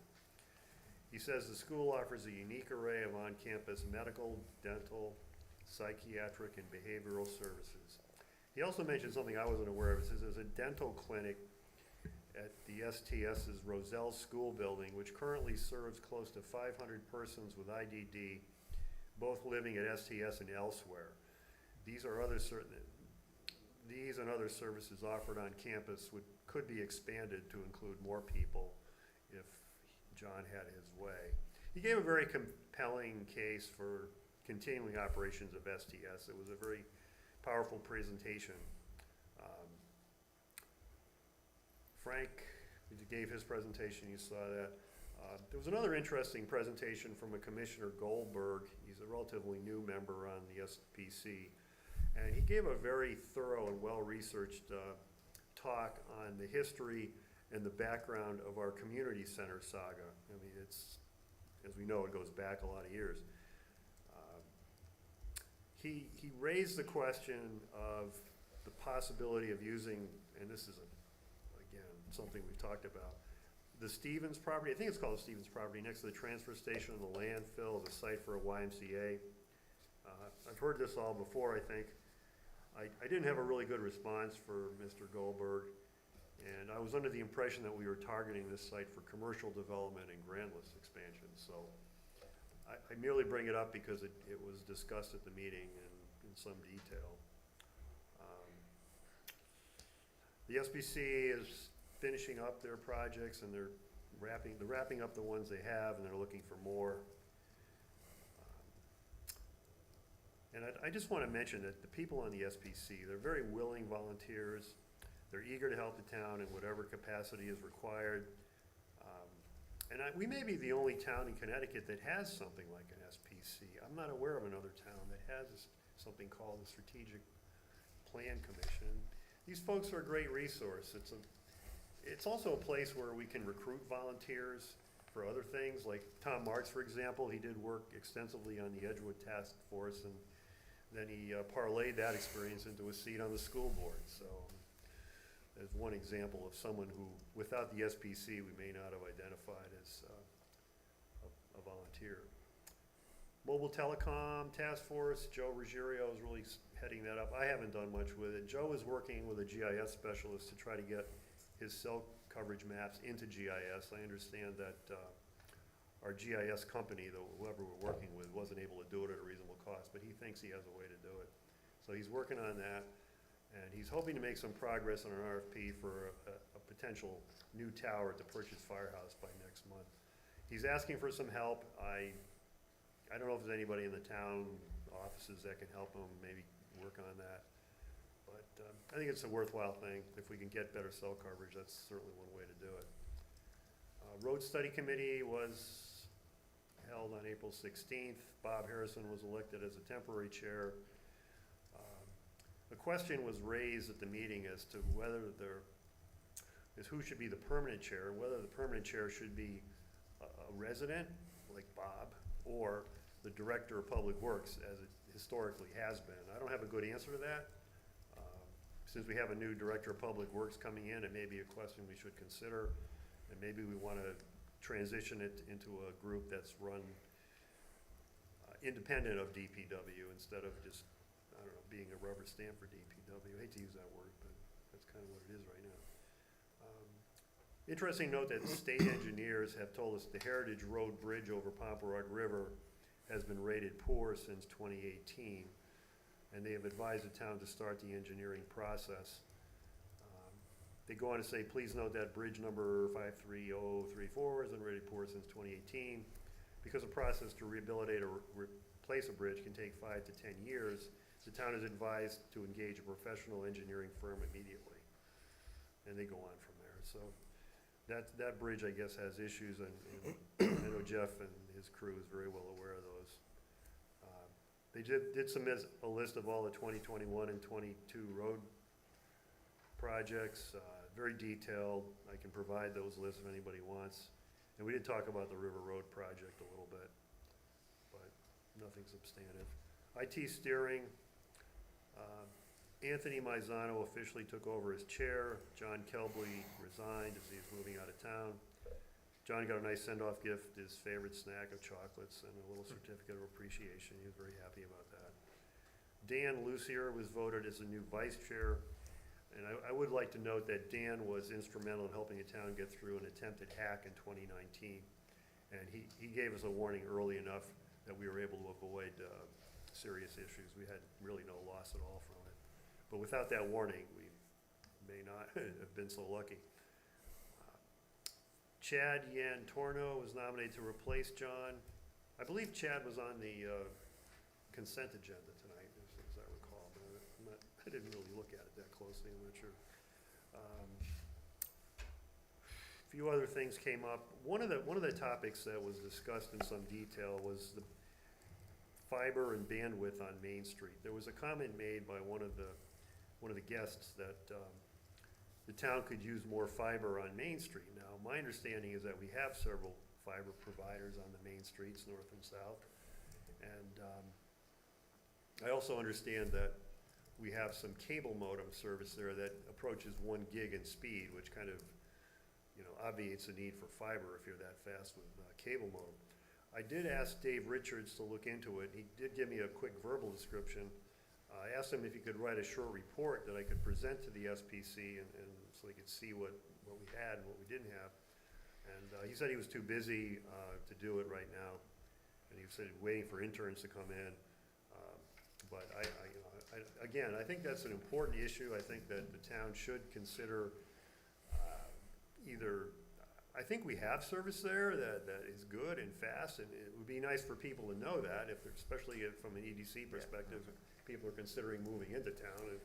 F: He says the school offers a unique array of on-campus medical, dental, psychiatric, and behavioral services. He also mentioned something I wasn't aware of. He says there's a dental clinic at the STS's Roselle School Building, which currently serves close to 500 persons with IDD, both living at STS and elsewhere. These and other services offered on campus could be expanded to include more people if John had his way. He gave a very compelling case for continuing operations of STS. It was a very powerful presentation. Frank gave his presentation, you saw that. There was another interesting presentation from a Commissioner Goldberg. He's a relatively new member on the SPC. And he gave a very thorough and well-researched talk on the history and the background of our community center saga. I mean, as we know, it goes back a lot of years. He raised the question of the possibility of using, and this is, again, something we've talked about, the Stevens property, I think it's called the Stevens property, next to the transfer station and the landfill, the site for a YMCA. I've heard this all before, I think. I didn't have a really good response for Mr. Goldberg, and I was under the impression that we were targeting this site for commercial development and grand list expansion. So I merely bring it up because it was discussed at the meeting in some detail. The SBC is finishing up their projects, and they're wrapping up the ones they have, and they're looking for more. And I just want to mention that the people on the SPC, they're very willing volunteers. They're eager to help the town in whatever capacity is required. And we may be the only town in Connecticut that has something like an SPC. I'm not aware of another town that has something called the Strategic Plan Commission. These folks are a great resource. It's also a place where we can recruit volunteers for other things, like Tom Marks, for example. He did work extensively on the Edgewood Task Force, and then he parlayed that experience into a seat on the school board. So as one example of someone who, without the SPC, we may not have identified as a volunteer. Mobile Telecom Task Force, Joe Ruggiero is really heading that up. I haven't done much with it. Joe is working with a GIS specialist to try to get his cell coverage maps into GIS. I understand that our GIS company, whoever we're working with, wasn't able to do it at a reasonable cost, but he thinks he has a way to do it. So he's working on that, and he's hoping to make some progress on an RFP for a potential new tower at the Purchase Firehouse by next month. He's asking for some help. I don't know if there's anybody in the town offices that can help him maybe work on that. But I think it's a worthwhile thing. If we can get better cell coverage, that's certainly one way to do it. Road Study Committee was held on April 16th. Bob Harrison was elected as a temporary chair. The question was raised at the meeting as to whether who should be the permanent chair, whether the permanent chair should be a resident, like Bob, or the Director of Public Works, as it historically has been. I don't have a good answer to that. Since we have a new Director of Public Works coming in, it may be a question we should consider, and maybe we want to transition it into a group that's run independent of DPW instead of just, I don't know, being a rubber stamp for DPW. I hate to use that word, but that's kind of what it is right now. Interesting note that state engineers have told us the Heritage Road Bridge over Pomperaug River has been rated poor since 2018, and they have advised the town to start the engineering process. They go on to say, please note that bridge number 53034 has been rated poor since 2018. Because the process to rehabilitate or replace a bridge can take 5 to 10 years, the town is advised to engage a professional engineering firm immediately. And they go on from there. So that bridge, I guess, has issues, and I know Jeff and his crew is very well aware of those. They did submit a list of all the 2021 and 22 road projects, very detailed. I can provide those lists if anybody wants. And we did talk about the River Road project a little bit, but nothing substantive. IT steering, Anthony Maizano officially took over as chair. John Kelbley resigned as he's moving out of town. John got a nice send-off gift, his favorite snack of chocolates and a little certificate of appreciation. He was very happy about that. Dan Lucier was voted as the new vice chair. And I would like to note that Dan was instrumental in helping the town get through an attempted hack in 2019. And he gave us a warning early enough that we were able to avoid serious issues. We had really no loss at all from it. But without that warning, we may not have been so lucky. Chad Yan Torno was nominated to replace John. I believe Chad was on the consent agenda tonight, as I recall, but I didn't really look at it that closely, I'm not sure. A few other things came up. One of the topics that was discussed in some detail was the fiber and bandwidth on Main Street. There was a comment made by one of the guests that the town could use more fiber on Main Street. Now, my understanding is that we have several fiber providers on the main streets, north and south. And I also understand that we have some cable modem service there that approaches 1 gig in speed, which kind of, obviates the need for fiber if you're that fast with cable modem. I did ask Dave Richards to look into it. He did give me a quick verbal description. I asked him if he could write a short report that I could present to the SPC and so they could see what we had and what we didn't have. And he said he was too busy to do it right now. And he said waiting for interns to come in. But again, I think that's an important issue. I think that the town should consider I think we have service there that is good and fast, and it would be nice for people to know that, especially from an EDC perspective, people are considering moving into town. And,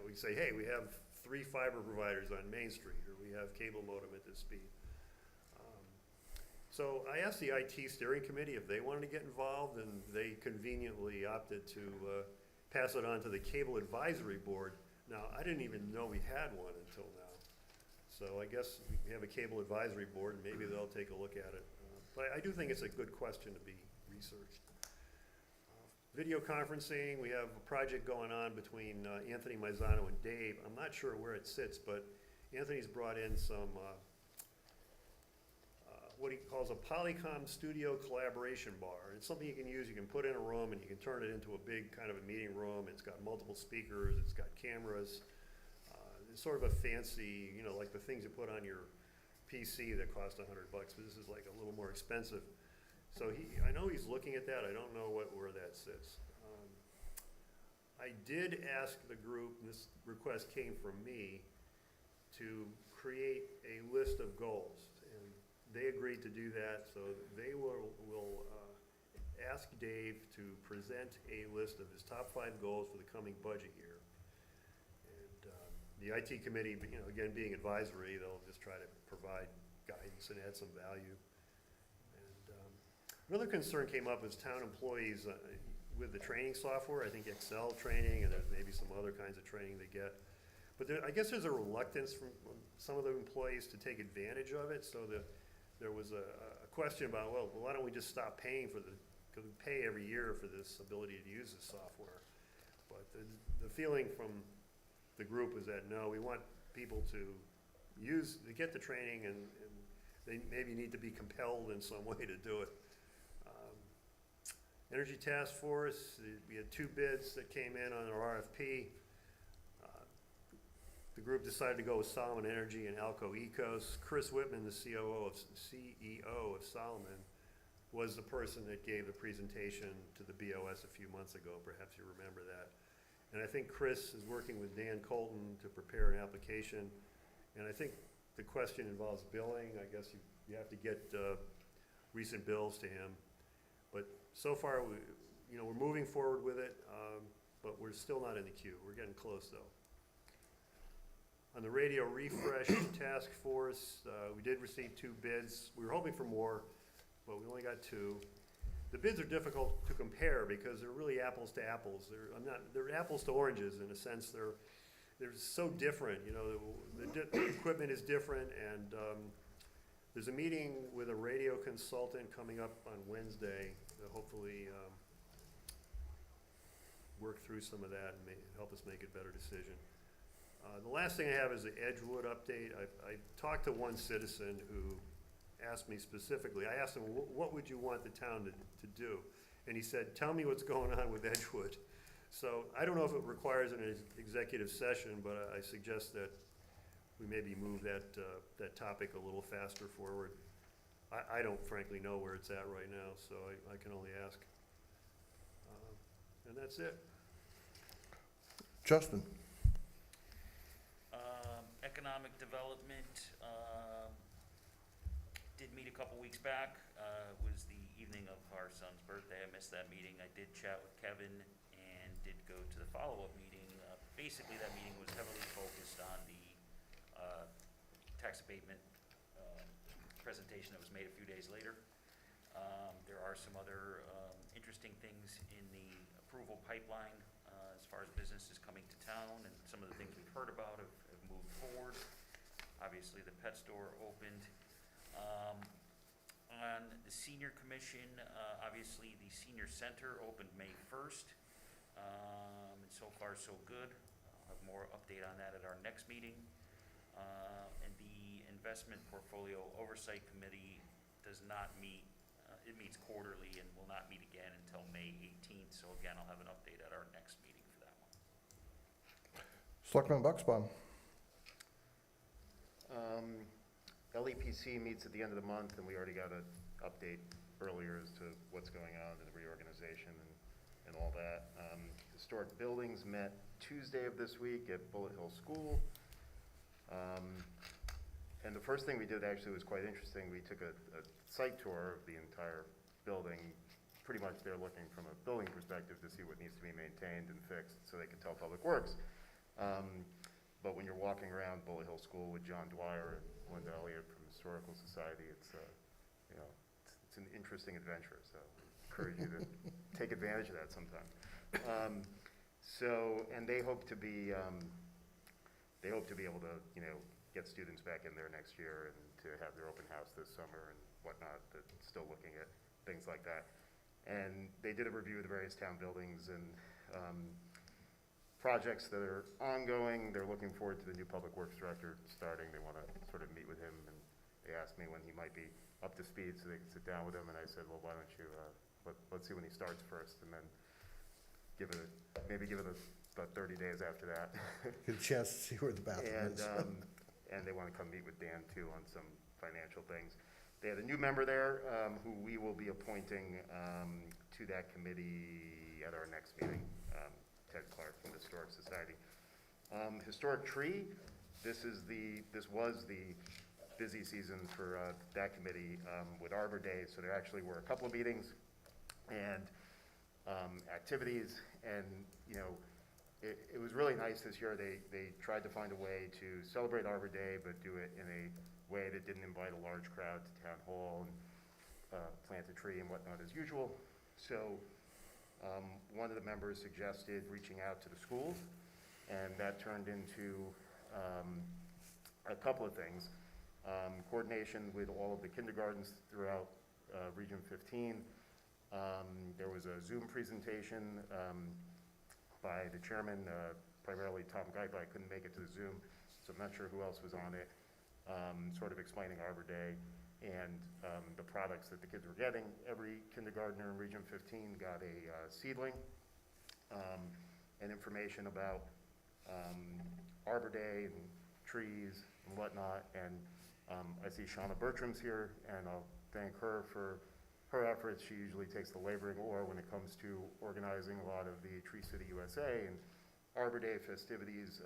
F: we say, hey, we have 3 fiber providers on Main Street, or we have cable modem at this speed. So I asked the IT steering committee if they wanted to get involved, and they conveniently opted to pass it on to the cable advisory board. Now, I didn't even know we had one until now. So I guess we have a cable advisory board, and maybe they'll take a look at it. But I do think it's a good question to be researched. Video conferencing, we have a project going on between Anthony Maizano and Dave. I'm not sure where it sits, but Anthony's brought in some, what he calls a Polycom studio collaboration bar. It's something you can use, you can put in a room and you can turn it into a big kind of a meeting room. It's got multiple speakers, it's got cameras. It's sort of a fancy, like the things you put on your PC that cost $100, but this is like a little more expensive. So I know he's looking at that. I don't know where that sits. I did ask the group, and this request came from me, to create a list of goals. And they agreed to do that, so they will ask Dave to present a list of his top 5 goals for the coming budget year. The IT committee, again, being advisory, they'll just try to provide guidance and add some value. And another concern came up is town employees with the training software. I think Excel training, and there's maybe some other kinds of training they get. But I guess there's a reluctance from some of the employees to take advantage of it. So there was a question about, well, why don't we just stop paying because we pay every year for this ability to use the software. But the feeling from the group was that no, we want people to get the training, and they maybe need to be compelled in some way to do it. Energy Task Force, we had 2 bids that came in on our RFP. The group decided to go with Solomon Energy and Alco Ecos. Chris Whitman, the CEO of Solomon, was the person that gave the presentation to the BOS a few months ago. Perhaps you remember that. And I think Chris is working with Dan Colton to prepare an application. And I think the question involves billing. I guess you have to get recent bills to him. But so far, we're moving forward with it, but we're still not in the queue. We're getting close, though. On the radio refresh task force, we did receive 2 bids. We were hoping for more, but we only got 2. the bids are difficult to compare because they're really apples to apples. They're apples to oranges in a sense. They're so different, you know, the equipment is different, and there's a meeting with a radio consultant coming up on Wednesday to hopefully work through some of that and help us make a better decision. The last thing I have is the Edgewood update. I talked to one citizen who asked me specifically, I asked him, what would you want the town to do? And he said, tell me what's going on with Edgewood. So I don't know if it requires an executive session, but I suggest that we maybe move that topic a little faster forward. I don't frankly know where it's at right now, so I can only ask. And that's it.
B: Justin?
G: Economic development, did meet a couple weeks back. It was the evening of our son's birthday. I missed that meeting. I did chat with Kevin and did go to the follow-up meeting. Basically, that meeting was heavily focused on the tax abatement presentation that was made a few days later. There are some other interesting things in the approval pipeline as far as businesses coming to town, and some of the things we've heard about have moved forward. Obviously, the pet store opened. On the senior commission, obviously the senior center opened May 1st. And so far so good. I'll have more update on that at our next meeting. And the investment portfolio oversight committee does not meet. It meets quarterly and will not meet again until May 18th. So again, I'll have an update at our next meeting for that one.
B: Selectman Bucksbaum?
E: LEPC meets at the end of the month, and we already got an update earlier as to what's going on in the reorganization and all that. Historic Buildings met Tuesday of this week at Bullet Hill School. And the first thing we did actually was quite interesting. We took a site tour of the entire building. Pretty much they're looking from a building perspective to see what needs to be maintained and fixed so they can tell Public Works. But when you're walking around Bullet Hill School with John Dwyer and Linda Elliott from Historical Society, it's an interesting adventure. So I encourage you to take advantage of that sometime. And they hope to be able to, get students back in there next year and to have their open house this summer and whatnot. But still looking at things like that. And they did a review of the various town buildings and projects that are ongoing. They're looking forward to the new Public Works Director starting. They want to sort of meet with him, and they asked me when he might be up to speed so they can sit down with him, and I said, well, why don't you, let's see when he starts first, and then maybe give it about 30 days after that.
B: Get a chance to see where the bathroom is.
E: And they want to come meet with Dan, too, on some financial things. They had a new member there who we will be appointing to that committee at our next meeting. Ted Clark from the Historic Society. Historic Tree, this was the busy season for that committee with Arbor Day, so there actually were a couple of meetings and activities, and it was really nice this year. They tried to find a way to celebrate Arbor Day, but do it in a way that didn't invite a large crowd to Town Hall and plant a tree and whatnot as usual. So one of the members suggested reaching out to the schools, and that turned into a couple of things. Coordination with all of the kindergartens throughout Region 15. There was a Zoom presentation by the chairman, primarily Tom Geip. I couldn't make it to the Zoom, so I'm not sure who else was on it, sort of explaining Arbor Day and the products that the kids were getting. Every kindergartner in Region 15 got a seedling and information about Arbor Day and trees and whatnot. And I see Shauna Bertram's here, and I'll thank her for her efforts. She usually takes the laboring oar when it comes to organizing a lot of the Tree City USA and Arbor Day festivities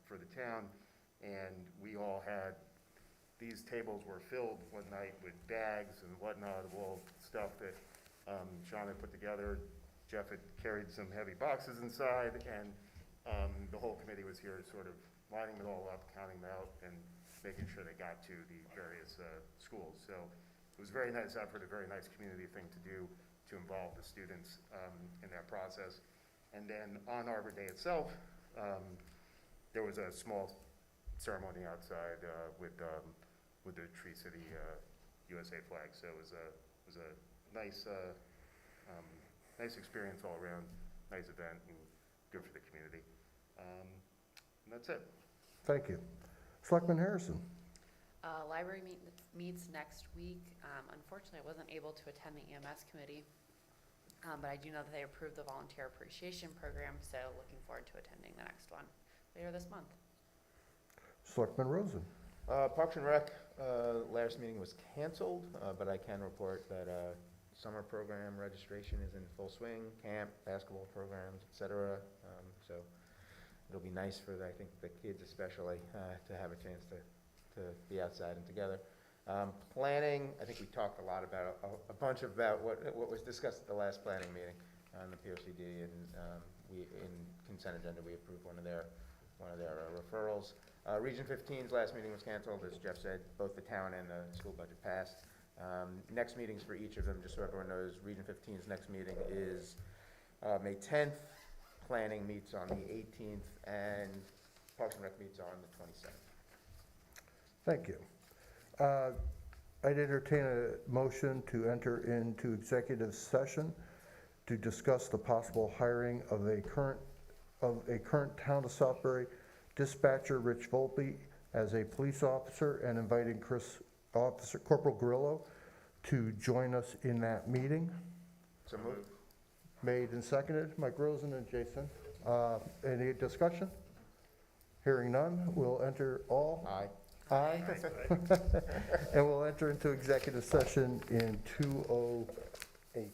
E: for the town. And we all had, these tables were filled one night with bags and whatnot of all stuff that Shauna put together. Jeff had carried some heavy boxes inside, and the whole committee was here sort of lining it all up, counting them out, and making sure they got to the various schools. So it was a very nice effort, a very nice community thing to do to involve the students in that process. And then on Arbor Day itself, there was a small ceremony outside with the Tree City USA flag. So it was a nice nice experience all around, nice event, and good for the community. And that's it.
B: Thank you. Selectman Harrison?
C: Library meets next week. Unfortunately, I wasn't able to attend the EMS committee, but I do know that they approved the volunteer appreciation program, so looking forward to attending the next one later this month.
B: Selectman Rosen?
D: Parks and Rec, last meeting was canceled, but I can report that summer program registration is in full swing, camp, basketball programs, et cetera. So it'll be nice for, I think, the kids especially, to have a chance to be outside and together. Planning, I think we talked a lot about, a bunch about what was discussed at the last planning meeting on the POCD, and we, in consent agenda, we approved one of their referrals. Region 15's last meeting was canceled, as Jeff said. Both the town and the school budget passed. Next meetings for each of them, just so everyone knows, Region 15's next meeting is May 10th. Planning meets on the 18th, and Parks and Rec meets on the 27th.
B: Thank you. I'd entertain a motion to enter into executive session to discuss the possible hiring of a current town of Southbury dispatcher, Rich Volpe, as a police officer, and inviting Corporal Grillo to join us in that meeting.
D: So moved.
B: Made and seconded, Mike Rosen and Jason. Any discussion? Hearing none, we'll enter all.
D: Aye.
B: Aye. And we'll enter into executive session in 2:08.